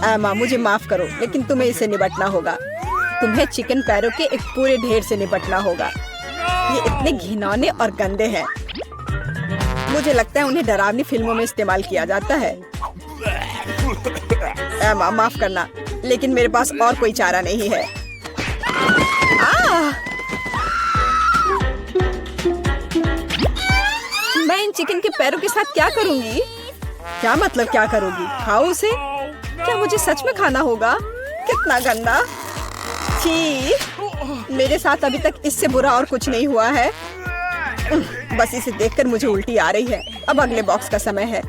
एमा, मुझे माफ करो, लेकिन तुम्हें इसे निपटना होगा। तुम्हें चिकन पैरों के एक पूरे ढेर से निपटना होगा। ये इतने घिनौने और गंदे हैं। मुझे लगता है उन्हें डरावनी फिल्मों में इस्तेमाल किया जाता है। एमा, माफ करना, लेकिन मेरे पास और कोई चारा नहीं है। मैं इन चिकन के पैरों के साथ क्या करूंगी? क्या मतलब क्या करोगी? खाओ उसे? क्या मुझे सच में खाना होगा? कितना गंदा! छी! मेरे साथ अभी तक इससे बुरा और कुछ नहीं हुआ है। बस इसे देखकर मुझे उल्टी आ रही है। अब अगले बॉक्स का समय है।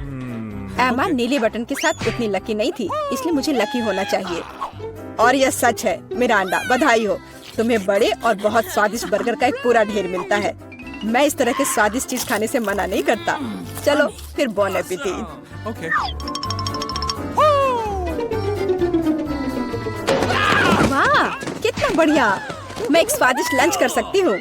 एमा नीले बटन के साथ उतनी लकी नहीं थी, इसलिए मुझे लकी होना चाहिए। और यह सच है। मिरांडा, बधाई हो, तुम्हें बड़े और बहुत स्वादिष्ट बर्गर का एक पूरा ढेर मिलता है। मैं इस तरह के स्वादिष्ट चीज खाने से मना नहीं करता। चलो फिर बॉन एपेटिट। Okay. वाह, कितना बढ़िया! मैं एक स्वादिष्ट लंच कर सकती हूँ।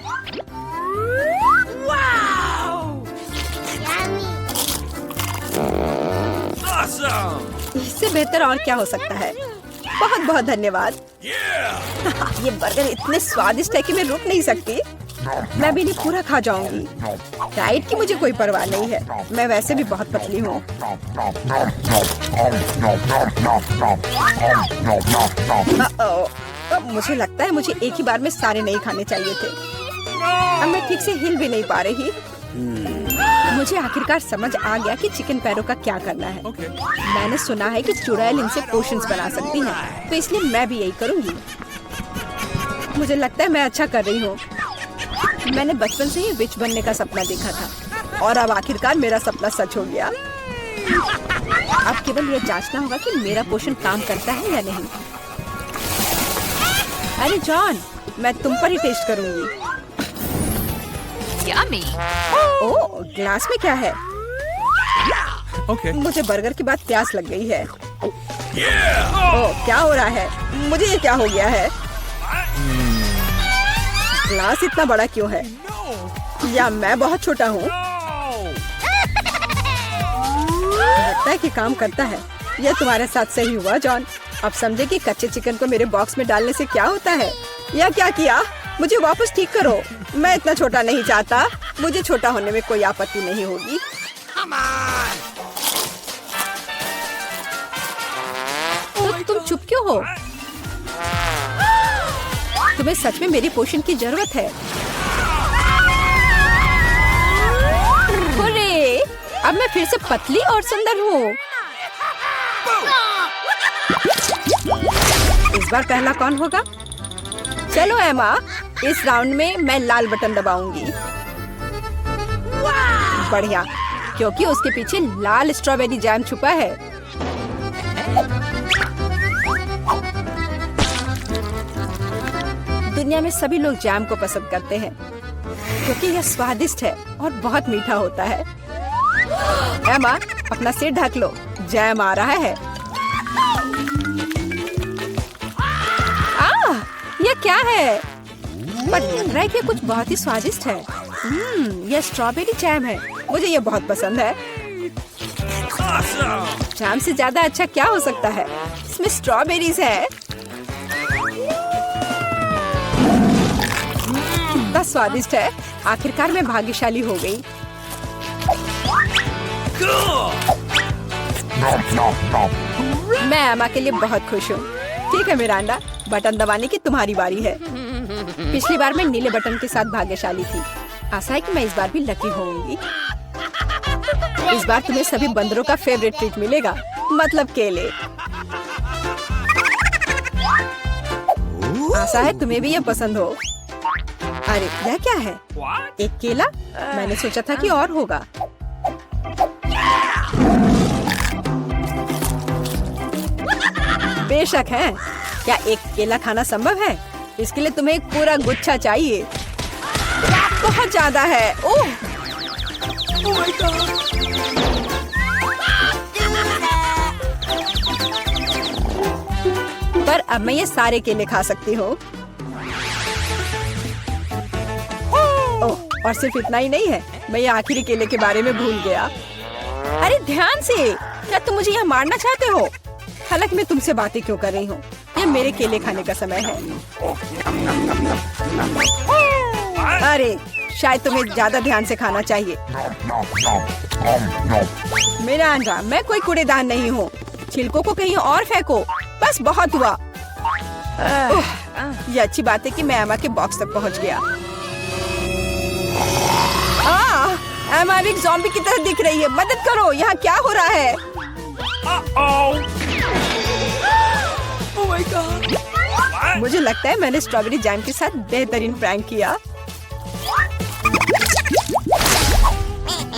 Awesome. इससे बेहतर और क्या हो सकता है? बहुत बहुत धन्यवाद। Yeah. ये बर्गर इतने स्वादिष्ट है कि मैं रुक नहीं सकती। मैं भी नहीं पूरा खा जाऊंगी। डाइट की मुझे कोई परवाह नहीं है। मैं वैसे भी बहुत पतली हूँ। अब मुझे लगता है मुझे एक ही बार में सारे नहीं खाने चाहिए थे। अब मैं ठीक से हिल भी नहीं पा रही। मुझे आखिरकार समझ आ गया कि चिकन पैरों का क्या करना है। Okay. मैंने सुना है कि चुड़ैल इनसे पोशंस बना सकती हैं, तो इसलिए मैं भी यही करूंगी। मुझे लगता है मैं अच्छा कर रही हूँ। मैंने बचपन से ही विच बनने का सपना देखा था और अब आखिरकार मेरा सपना सच हो गया। अब केवल यह जांचना होगा कि मेरा पोषण काम करता है या नहीं। अरे जॉन, मैं तुम पर ही टेस्ट करूंगी। Yummy. ओह, ग्लास में क्या है? Okay. मुझे बर्गर के बाद प्यास लग गई है। Yeah. ओह, क्या हो रहा है? मुझे ये क्या हो गया है? ग्लास इतना बड़ा क्यों है? या मैं बहुत छोटा हूँ? लगता है कि काम करता है। यह तुम्हारे साथ सही हुआ जॉन। अब समझे कि कच्चे चिकन को मेरे बॉक्स में डालने से क्या होता है। या क्या किया? मुझे वापस ठीक करो। मैं इतना छोटा नहीं चाहता। मुझे छोटा होने में कोई आपत्ति नहीं होगी। तो तुम चुप क्यों हो? तुम्हें सच में मेरी पोषण की जरूरत है। अरे, अब मैं फिर से पतली और सुंदर हूँ। इस बार पहला कौन होगा? चलो एमा, इस राउंड में मैं लाल बटन दबाऊंगी। बढ़िया, क्योंकि उसके पीछे लाल स्ट्रॉबेरी जैम छुपा है। दुनिया में सभी लोग जैम को पसंद करते हैं क्योंकि यह स्वादिष्ट है और बहुत मीठा होता है। एमा, अपना सिर ढक लो, जैम आ रहा है। यह क्या है? पर लग रहा है कि कुछ बहुत ही स्वादिष्ट है। यह स्ट्रॉबेरी जैम है। मुझे यह बहुत पसंद है। Awesome. जैम से ज्यादा अच्छा क्या हो सकता है? इसमें स्ट्रॉबेरीज है। कितना स्वादिष्ट है। आखिरकार मैं भाग्यशाली हो गई। Cool. मैं एमा के लिए बहुत खुश हूँ। ठीक है मिरांडा, बटन दबाने की तुम्हारी बारी है। पिछली बार मैं नीले बटन के साथ भाग्यशाली थी। आशा है कि मैं इस बार भी लकी होऊंगी। इस बार तुम्हें सभी बंदरों का फेवरेट ट्रीट मिलेगा, मतलब केले। आशा है तुम्हें भी ये पसंद हो। अरे यह क्या है? What? एक केला? मैंने सोचा था कि और होगा। बेशक है। क्या एक केला खाना संभव है? इसके लिए तुम्हें एक पूरा गुच्छा चाहिए। बहुत ज्यादा है। ओह! Oh my God. अब मैं ये सारे केले खा सकती हूँ। ओह, और सिर्फ इतना ही नहीं है, मैं ये आखिरी केले के बारे में भूल गया। अरे ध्यान से, क्या तुम मुझे यहाँ मारना चाहते हो? हालांकि मैं तुमसे बातें क्यों कर रही हूँ, ये मेरे केले खाने का समय है। अरे शायद तुम्हें ज्यादा ध्यान से खाना चाहिए। मेरा अंडा, मैं कोई कूड़ेदान नहीं हूँ। छिलकों को कहीं और फेंको, बस बहुत हुआ। ये अच्छी बात है कि मैं एमा के बॉक्स तक पहुँच गया। एमा एक ज़ॉम्बी की तरह दिख रही है, मदद करो, यहाँ क्या हो रहा है? Oh my God. मुझे लगता है मैंने स्ट्रॉबेरी जैम के साथ बेहतरीन प्रैंक किया।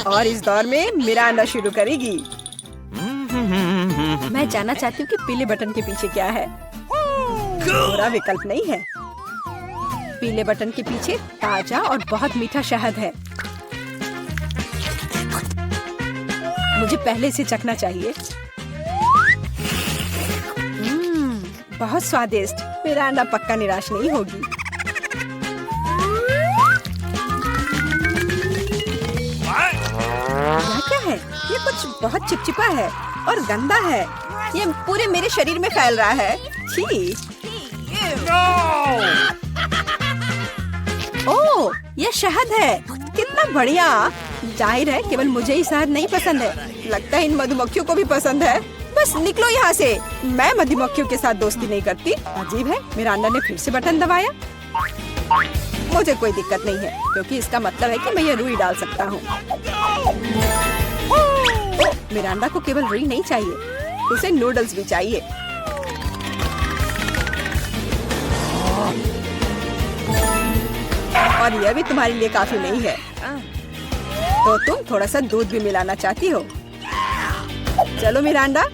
और इस दौर में मिरांडा शुरू करेगी। मैं जानना चाहती हूँ कि पीले बटन के पीछे क्या है। बुरा विकल्प नहीं है। पीले बटन के पीछे ताजा और बहुत मीठा शहद है। मुझे पहले से चखना चाहिए। बहुत स्वादिष्ट। मिरांडा पक्का निराश नहीं होगी। यह क्या है? ये कुछ बहुत चिपचिपा है और गंदा है। ये पूरे मेरे शरीर में फैल रहा है। छी। ओह, ये शहद है। कितना बढ़िया। जाहिर है केवल मुझे ही शहद नहीं पसंद है, लगता है इन मधुमक्खियों को भी पसंद है। बस निकलो यहाँ से। मैं मधुमक्खियों के साथ दोस्ती नहीं करती। अजीब है, मिरांडा ने फिर से बटन दबाया। मुझे कोई दिक्कत नहीं है, क्योंकि इसका मतलब है कि मैं ये रुई डाल सकता हूँ। मिरांडा को केवल रुई नहीं चाहिए, उसे नूडल्स भी चाहिए। और यह भी तुम्हारे लिए काफी नहीं है, तो तुम थोड़ा सा दूध भी मिलाना चाहती हो। चलो मिरांडा,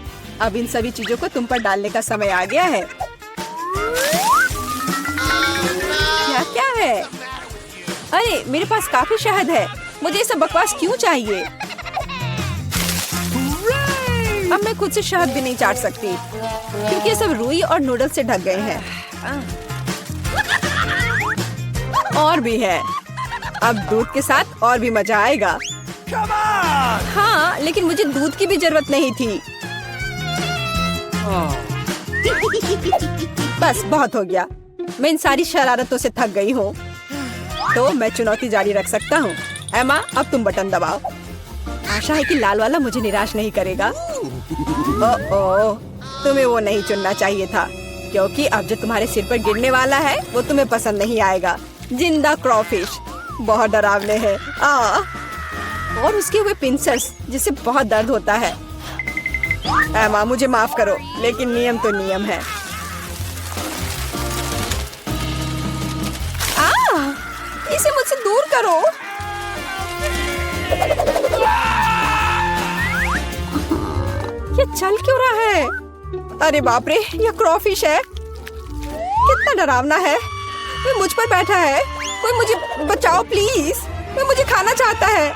अब इन सभी चीजों को तुम पर डालने का समय आ गया है। क्या है? अरे मेरे पास काफी शहद है, मुझे ये सब बकवास क्यों चाहिए? अब मैं खुद से शहद भी नहीं चाट सकती, क्योंकि ये सब रुई और नूडल्स से ढक गए हैं। और भी है। अब दूध के साथ और भी मजा आएगा। हाँ, लेकिन मुझे दूध की भी जरूरत नहीं थी। बस बहुत हो गया। मैं इन सारी शरारतों से थक गई हूँ, तो मैं चुनौती जारी रख सकता हूँ। एमा, अब तुम बटन दबाओ। आशा है कि लाल वाला मुझे निराश नहीं करेगा। ओह, तुम्हें वो नहीं चुनना चाहिए था, क्योंकि अब जो तुम्हारे सिर पर गिरने वाला है वो तुम्हें पसंद नहीं आएगा। जिंदा क्रॉफिश बहुत डरावने हैं। और उसके हुए पिंसर्स जिससे बहुत दर्द होता है। एमा, मुझे माफ करो, लेकिन नियम तो नियम है। इसे मुझसे दूर करो। ये चल क्यों रहा है? अरे बाप रे, ये क्रॉफिश है। कितना डरावना है। वो मुझ पर बैठा है। कोई मुझे बचाओ प्लीज, वो मुझे खाना चाहता है।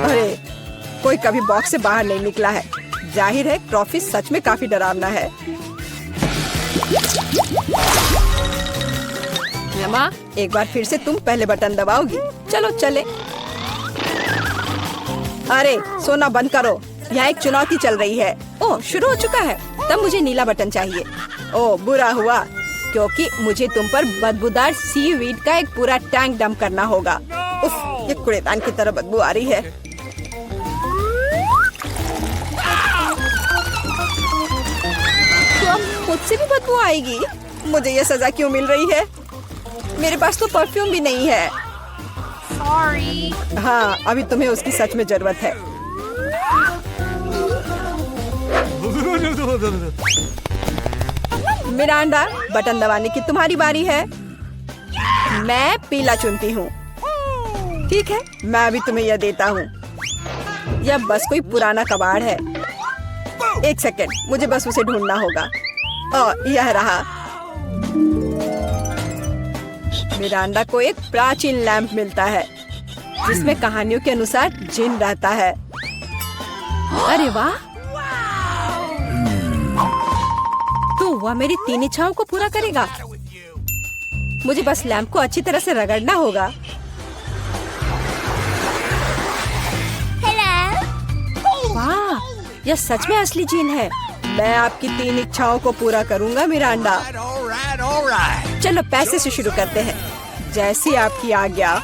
अरे, कोई कभी बॉक्स से बाहर नहीं निकला है। जाहिर है क्रॉफिश सच में काफी डरावना है। एमा, एक बार फिर से तुम पहले बटन दबाओगी। चलो चले। अरे सोना बंद करो, यहाँ एक चुनौती चल रही है। ओह, शुरू हो चुका है। तब मुझे नीला बटन चाहिए। ओह, बुरा हुआ, क्योंकि मुझे तुम पर बदबूदार सीवीड का एक पूरा टैंक डंप करना होगा। उफ, ये कूड़ेदान की तरह बदबू आ रही है। मुझसे भी बदबू आएगी। मुझे ये सजा क्यों मिल रही है? मेरे पास तो परफ्यूम भी नहीं है। Sorry. हाँ, अभी तुम्हें उसकी सच में जरूरत है। मिरांडा, बटन दबाने की तुम्हारी बारी है। मैं पीला चुनती हूँ। ठीक है, मैं अभी तुम्हें यह देता हूँ। यह बस कोई पुराना कबाड़ है। एक सेकंड, मुझे बस उसे ढूंढना होगा। यह रहा। मिरांडा को एक प्राचीन लैंप मिलता है। जिसमें कहानियों के अनुसार जिन रहता है। अरे वाह, तो वह मेरी 3 इच्छाओं को पूरा करेगा। मुझे बस लैंप को अच्छी तरह से रगड़ना होगा। वाह, यह सच में असली जिन है। मैं आपकी 3 इच्छाओं को पूरा करूंगा मिरांडा। चलो पैसे से शुरू करते हैं, जैसी आपकी आज्ञा।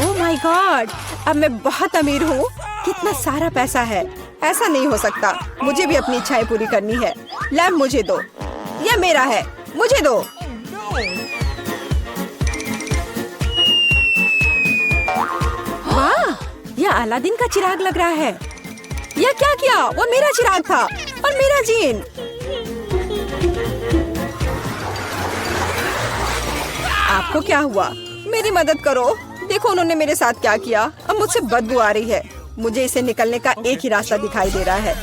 ओह माय गॉड, अब मैं बहुत अमीर हूँ। कितना सारा पैसा है, ऐसा नहीं हो सकता। मुझे भी अपनी इच्छाएं पूरी करनी है। लैंप मुझे दो, यह मेरा है, मुझे दो। वाह, यह अलादीन का चिराग लग रहा है। यह क्या किया? वो मेरा चिराग था और मेरा जीन। आपको क्या हुआ? मेरी मदद करो। देखो उन्होंने मेरे साथ क्या किया। अब मुझसे बदबू आ रही है। मुझे इसे निकलने का एक ही रास्ता दिखाई दे रहा है।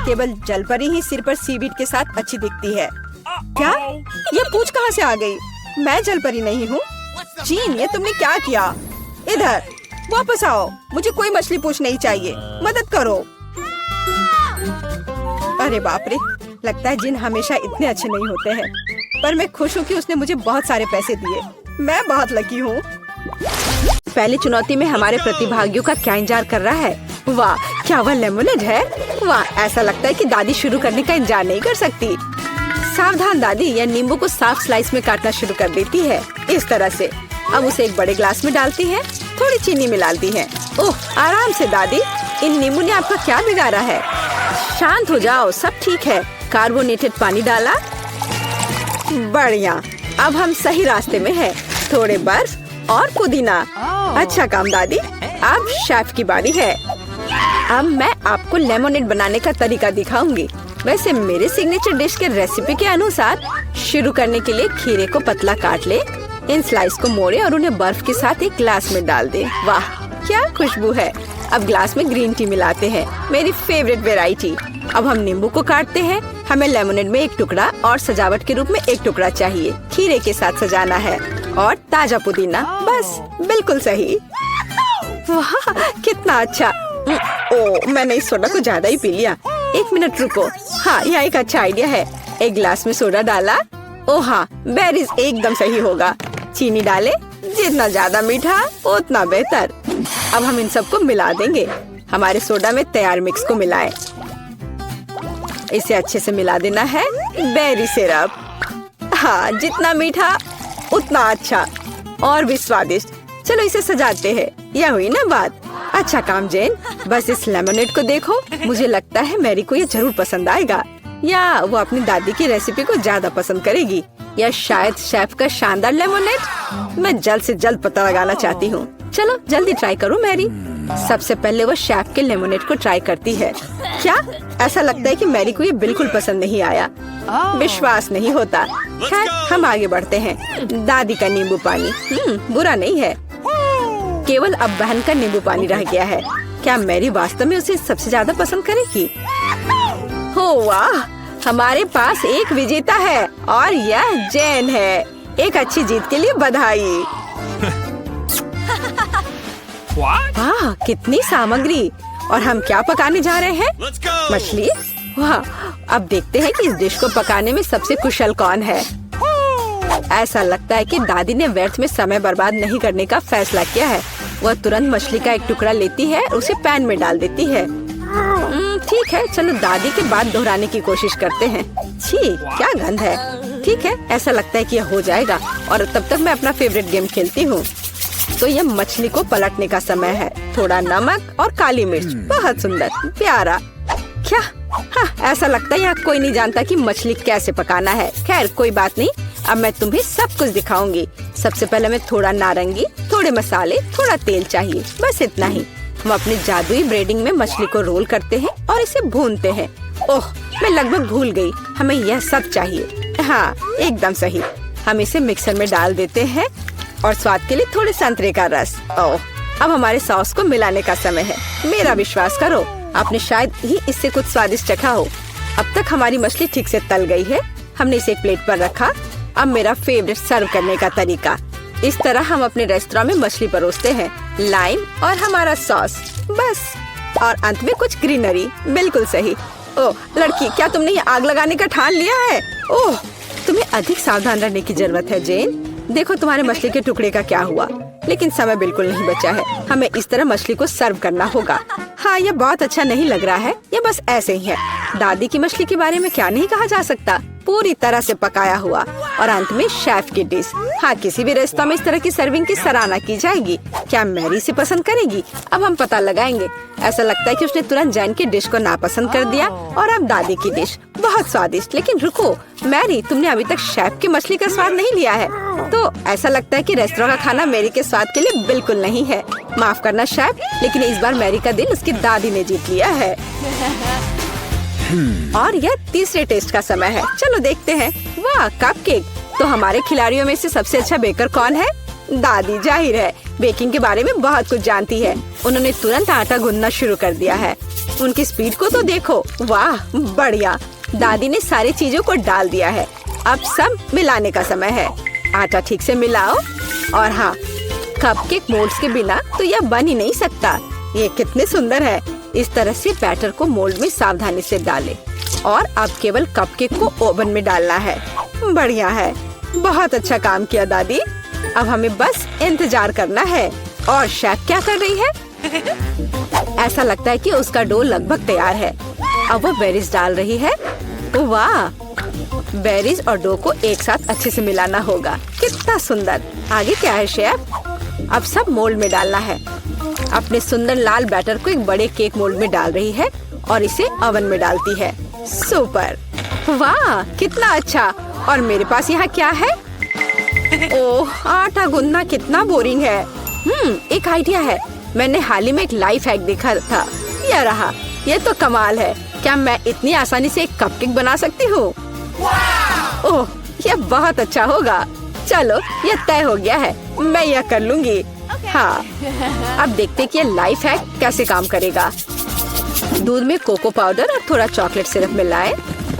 केवल जलपरी ही सिर पर सीवीड के साथ अच्छी दिखती है। क्या? ये पूंछ कहाँ से आ गई? मैं जलपरी नहीं हूँ। जीन, ये तुमने क्या किया? इधर वापस आओ। मुझे कोई मछली पूंछ नहीं चाहिए। मदद करो। अरे बाप रे, लगता है जिन हमेशा इतने अच्छे नहीं होते हैं। पर मैं खुश हूँ कि उसने मुझे बहुत सारे पैसे दिए। मैं बहुत लकी हूँ। पहली चुनौती में हमारे प्रतिभागियों का क्या इंतजार कर रहा है? वाह, क्या वह लेमोनेड है? वाह, ऐसा लगता है कि दादी शुरू करने का इंतजार नहीं कर सकती। सावधान दादी, यह नींबू को साफ स्लाइस में काटना शुरू कर देती है। इस तरह से अब उसे एक बड़े ग्लास में डालती है। थोड़ी चीनी मिलाती है। ओह, आराम से दादी, इन नींबू ने आपका क्या बिगाड़ा है? शांत हो जाओ, सब ठीक है। कार्बोनेटेड पानी डाला। बढ़िया, अब हम सही रास्ते में हैं। थोड़े बर्फ और पुदीना। अच्छा काम दादी। अब शेफ की बारी है। अब मैं आपको लेमोनेड बनाने का तरीका दिखाऊंगी। वैसे मेरे सिग्नेचर डिश के रेसिपी के अनुसार शुरू करने के लिए खीरे को पतला काट ले, इन स्लाइस को मोड़े और उन्हें बर्फ के साथ एक ग्लास में डाल दे। वाह, क्या खुशबू है। अब ग्लास में ग्रीन टी मिलाते हैं, मेरी फेवरेट वेराइटी। अब हम नींबू को काटते हैं। हमें लेमोनेड में एक टुकड़ा और सजावट के रूप में एक टुकड़ा चाहिए। खीरे के साथ सजाना है और ताजा पुदीना। बस बिल्कुल सही। वाह, कितना अच्छा। ओह, मैंने इस सोडा को ज्यादा ही पी लिया। 1 मिनट रुको। हाँ, यह एक अच्छा आइडिया है। एक ग्लास में सोडा डाला। ओह हाँ, बेरीज एकदम सही होगा। चीनी डाले। जितना ज्यादा मीठा उतना बेहतर। अब हम इन सबको मिला देंगे। हमारे सोडा में तैयार मिक्स को मिलाएं। इसे अच्छे से मिला देना है। Berry syrup. हाँ, जितना मीठा उतना अच्छा और भी स्वादिष्ट। चलो इसे सजाते हैं। यह हुई ना बात। अच्छा काम जेन। बस इस लेमोनेड को देखो। मुझे लगता है मैरी को ये जरूर पसंद आएगा, या वो अपनी दादी की रेसिपी को ज्यादा पसंद करेगी, या शायद शेफ का शानदार लेमोनेड। मैं जल्द से जल्द पता लगाना चाहती हूँ। चलो जल्दी ट्राई करो मैरी। सबसे पहले वो शेफ के लेमोनेड को ट्राई करती है। क्या? ऐसा लगता है कि मैरी को ये बिल्कुल पसंद नहीं आया। विश्वास नहीं होता। खैर, हम आगे बढ़ते हैं। दादी का नींबू पानी बुरा नहीं है। केवल अब बहन का नींबू पानी रह गया है। क्या मैरी वास्तव में उसे सबसे ज्यादा पसंद करेगी? हो वाह, हमारे पास एक विजेता है और यह जैन है। एक अच्छी जीत के लिए बधाई। वाह, कितनी सामग्री। और हम क्या पकाने जा रहे हैं? मछली। वाह, अब देखते हैं कि इस डिश को पकाने में सबसे कुशल कौन है। ऐसा लगता है कि दादी ने व्यर्थ में समय बर्बाद नहीं करने का फैसला किया है। वह तुरंत मछली का एक टुकड़ा लेती है, उसे पैन में डाल देती है। ठीक है, चलो दादी के बाद दोहराने की कोशिश करते हैं। छी, क्या गंध है। ठीक है, ऐसा लगता है कि यह हो जाएगा और तब तक मैं अपना फेवरेट गेम खेलती हूँ। तो यह मछली को पलटने का समय है। थोड़ा नमक और काली मिर्च। बहुत सुंदर, प्यारा। क्या? हाँ, ऐसा लगता है यहाँ कोई नहीं जानता कि मछली कैसे पकाना है। खैर कोई बात नहीं, अब मैं तुम्हें सब कुछ दिखाऊंगी। सबसे पहले मैं थोड़ा नारंगी, थोड़े मसाले, थोड़ा तेल चाहिए, बस इतना ही। हम अपने जादुई ब्रेडिंग में मछली को रोल करते हैं और इसे भूनते हैं। ओह, मैं लगभग भूल गई, हमें यह सब चाहिए। हाँ, एकदम सही। हम इसे मिक्सर में डाल देते हैं और स्वाद के लिए थोड़े संतरे का रस। ओह, अब हमारे सॉस को मिलाने का समय है। मेरा विश्वास करो, आपने शायद ही इससे कुछ स्वादिष्ट चखा हो। अब तक हमारी मछली ठीक से तल गई है। हमने इसे एक प्लेट पर रखा। अब मेरा फेवरेट सर्व करने का तरीका। इस तरह हम अपने रेस्टोरेंट में मछली परोसते हैं, लाइम और हमारा सॉस, बस। और अंत में कुछ ग्रीनरी। बिल्कुल सही। ओह लड़की, क्या तुमने ये आग लगाने का ठान लिया है? ओह, तुम्हें अधिक सावधान रहने की जरूरत है जेन। देखो तुम्हारे मछली के टुकड़े का क्या हुआ। लेकिन समय बिल्कुल नहीं बचा है, हमें इस तरह मछली को सर्व करना होगा। हाँ, ये बहुत अच्छा नहीं लग रहा है, ये बस ऐसे ही है। दादी की मछली के बारे में क्या नहीं कहा जा सकता, पूरी तरह से पकाया हुआ। और अंत में शेफ की डिश। हाँ, किसी भी रेस्तरां में इस तरह की सर्विंग की सराहना की जाएगी। क्या मैरी से पसंद करेगी? अब हम पता लगाएंगे। ऐसा लगता है कि उसने तुरंत जैन की डिश को नापसंद कर दिया और अब दादी की डिश बहुत स्वादिष्ट। लेकिन रुको मैरी, तुमने अभी तक शेफ की मछली का स्वाद नहीं लिया है। तो ऐसा लगता है कि रेस्टोरेंट का खाना मैरी के स्वाद के लिए बिल्कुल नहीं है। माफ करना शेफ, लेकिन इस बार मैरी का दिल उसकी दादी ने जीत लिया है। और यह तीसरे टेस्ट का समय है। चलो देखते हैं। वाह, कपकेक। तो हमारे खिलाड़ियों में से सबसे अच्छा बेकर कौन है? दादी, जाहिर है बेकिंग के बारे में बहुत कुछ जानती है। उन्होंने तुरंत आटा गूंदना शुरू कर दिया है। उनकी स्पीड को तो देखो। वाह, बढ़िया। दादी ने सारी चीजों को डाल दिया है। अब सब मिलाने का समय है। आटा ठीक से मिलाओ। और हाँ, कपकेक मोल्ड्स के बिना तो यह बन ही नहीं सकता। ये कितने सुंदर है। इस तरह से बैटर को मोल्ड में सावधानी से डालें। और अब केवल कपकेक को ओवन में डालना है। बढ़िया है, बहुत अच्छा काम किया दादी। अब हमें बस इंतजार करना है। और शेफ क्या कर रही है? ऐसा लगता है कि उसका डो लगभग तैयार है। अब वो बेरीज डाल रही है। वाह, बेरीज और डो को एक साथ अच्छे से मिलाना होगा। कितना सुंदर। आगे क्या है शेफ? अब सब मोल्ड में डालना है। अपने सुंदर लाल बैटर को एक बड़े केक मोल्ड में डाल रही है और इसे ओवन में डालती है। सुपर। वाह, कितना अच्छा। और मेरे पास यहाँ क्या है? ओह, आटा गूंदना कितना बोरिंग है। एक आइडिया है। मैंने हाल ही में एक लाइफ हैक देखा था। यह रहा। यह तो कमाल है। क्या मैं इतनी आसानी से एक कपकेक बना सकती हूँ? ओह, यह बहुत अच्छा होगा। चलो, यह तय हो गया है। मैं यह कर लूंगी। हाँ, अब देखते कि ये लाइफ हैक कैसे काम करेगा। दूध में कोको पाउडर और थोड़ा चॉकलेट सिरप मिलाएं।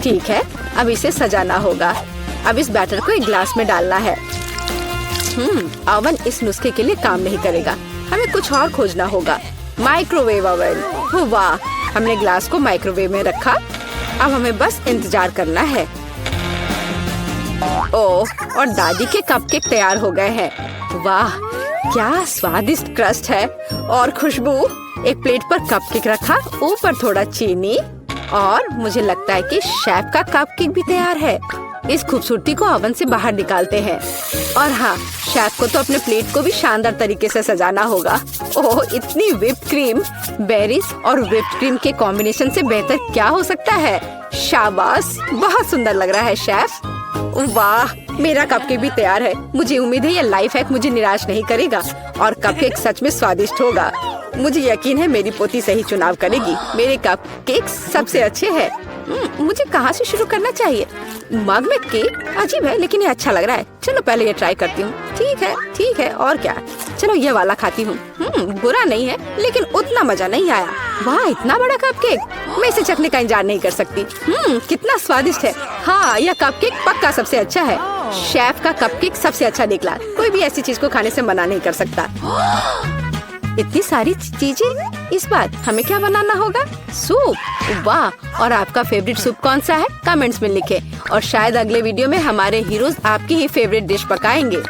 ठीक है, अब इसे सजाना होगा। अब इस बैटर को एक ग्लास में डालना है। ओवन इस नुस्खे के लिए काम नहीं करेगा। हमें कुछ और खोजना होगा। Microwave oven. वाह, हमने ग्लास को माइक्रोवेव में रखा। अब हमें बस इंतजार करना है। ओह, और दादी के कपकेक तैयार हो गए हैं। वाह, क्या स्वादिष्ट क्रस्ट है और खुशबू। एक प्लेट पर कपकेक रखा, ऊपर थोड़ा चीनी और मुझे लगता है कि शेफ का कपकेक भी तैयार है। इस खूबसूरती को ओवन से बाहर निकालते हैं। और हाँ, शेफ को तो अपने प्लेट को भी शानदार तरीके से सजाना होगा। ओह, इतनी व्हिप्ड क्रीम। बेरीज और व्हिप्ड क्रीम के कॉम्बिनेशन से बेहतर क्या हो सकता है? शाबाश, बहुत सुंदर लग रहा है शेफ। वाह, मेरा कपकेक भी तैयार है। मुझे उम्मीद है ये लाइफ हैक मुझे निराश नहीं करेगा और कपकेक सच में स्वादिष्ट होगा। मुझे यकीन है मेरी पोती सही चुनाव करेगी। मेरे कपकेक सबसे अच्छे हैं। मुझे कहाँ से शुरू करना चाहिए? मग में केक अजीब है, लेकिन ये अच्छा लग रहा है। चलो पहले ये ट्राई करती हूँ। ठीक है, और क्या। चलो ये वाला खाती हूँ। बुरा नहीं है, लेकिन उतना मजा नहीं आया। वाह, इतना बड़ा कपकेक। मैं इसे चखने का इंतजार नहीं कर सकती। कितना स्वादिष्ट है। हाँ, यह कपकेक पक्का सबसे अच्छा है। शेफ का कपकेक सबसे अच्छा निकला। कोई भी ऐसी चीज को खाने से मना नहीं कर सकता। इतनी सारी चीजें। इस बार हमें क्या बनाना होगा? सूप। वाह, और आपका फेवरेट सूप कौन सा है? कमेंट्स में लिखें। और शायद अगले वीडियो में हमारे हीरोज आपकी ही फेवरेट डिश पकाएंगे।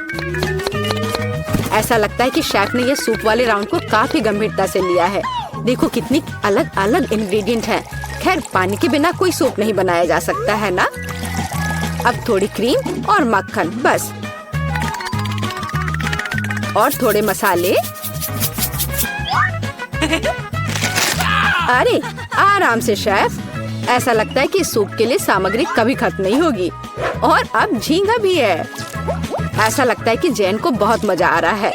ऐसा लगता है कि शेफ ने यह सूप वाले राउंड को काफी गंभीरता से लिया है। देखो कितनी अलग अलग इंग्रेडिएंट हैं। खैर, पानी के बिना कोई सूप नहीं बनाया जा सकता है ना। अब थोड़ी क्रीम और मक्खन बस, और थोड़े मसाले। अरे आराम से शेफ। ऐसा लगता है कि सूप के लिए सामग्री कभी खत्म नहीं होगी। और अब झींगा भी है। ऐसा लगता है कि जैन को बहुत मजा आ रहा है।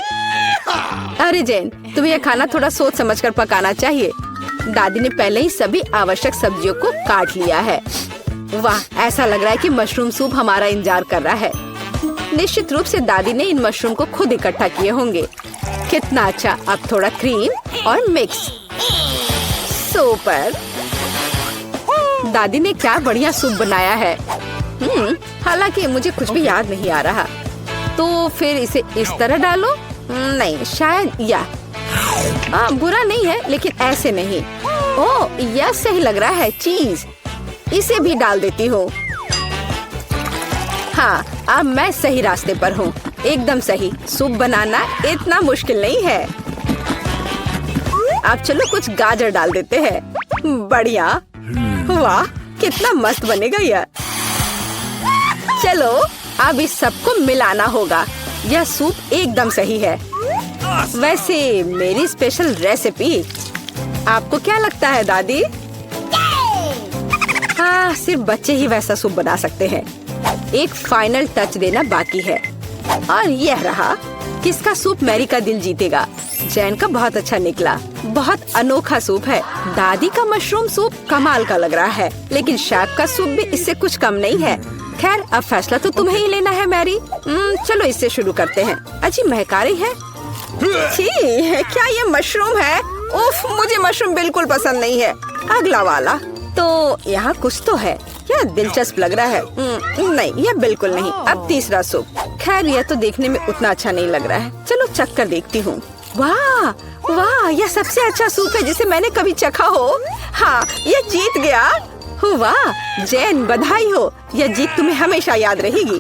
अरे जैन, तुम्हें यह खाना थोड़ा सोच समझकर पकाना चाहिए। दादी ने पहले ही सभी आवश्यक सब्जियों को काट लिया है। वाह, ऐसा लग रहा है कि मशरूम सूप हमारा इंतजार कर रहा है। निश्चित रूप से दादी ने इन मशरूम को खुद इकट्ठा किए होंगे। कितना अच्छा। अब थोड़ा क्रीम और मिक्स। सुपर। दादी ने क्या बढ़िया सूप बनाया है। हालांकि मुझे कुछ भी याद नहीं आ रहा। तो फिर इसे इस तरह डालो। नहीं, शायद बुरा नहीं है, लेकिन ऐसे नहीं। ओह, यह सही लग रहा है। चीज, इसे भी डाल देती हूँ। हाँ, अब मैं सही रास्ते पर हूँ। एकदम सही। सूप बनाना इतना मुश्किल नहीं है। अब चलो कुछ गाजर डाल देते हैं। बढ़िया। वाह, कितना मस्त बनेगा यह। चलो अब इस सबको मिलाना होगा। यह सूप एकदम सही है। वैसे मेरी स्पेशल रेसिपी, आपको क्या लगता है दादी? हाँ, सिर्फ बच्चे ही वैसा सूप बना सकते हैं। एक फाइनल टच देना बाकी है। और यह रहा। किसका सूप मैरी का दिल जीतेगा? जैन का बहुत अच्छा निकला। बहुत अनोखा सूप है। दादी का मशरूम सूप कमाल का लग रहा है, लेकिन शेफ का सूप भी इससे कुछ कम नहीं है। खैर, अब फैसला तो तुम्हें ही लेना है मैरी। चलो इससे शुरू करते हैं। अच्छी महका रही है। छी, क्या ये मशरूम है? उफ, मुझे मशरूम बिल्कुल पसंद नहीं है। अगला वाला। तो यहाँ कुछ तो है। यह दिलचस्प लग रहा है। नहीं, यह बिल्कुल नहीं। अब तीसरा सूप। खैर, यह तो देखने में उतना अच्छा नहीं लग रहा है। चलो चख कर देखती हूँ। वाह वाह, यह सबसे अच्छा सूप है जिसे मैंने कभी चखा हो। हाँ, यह जीत गया। वाह जैन, बधाई हो। यह जीत तुम्हें हमेशा याद रहेगी।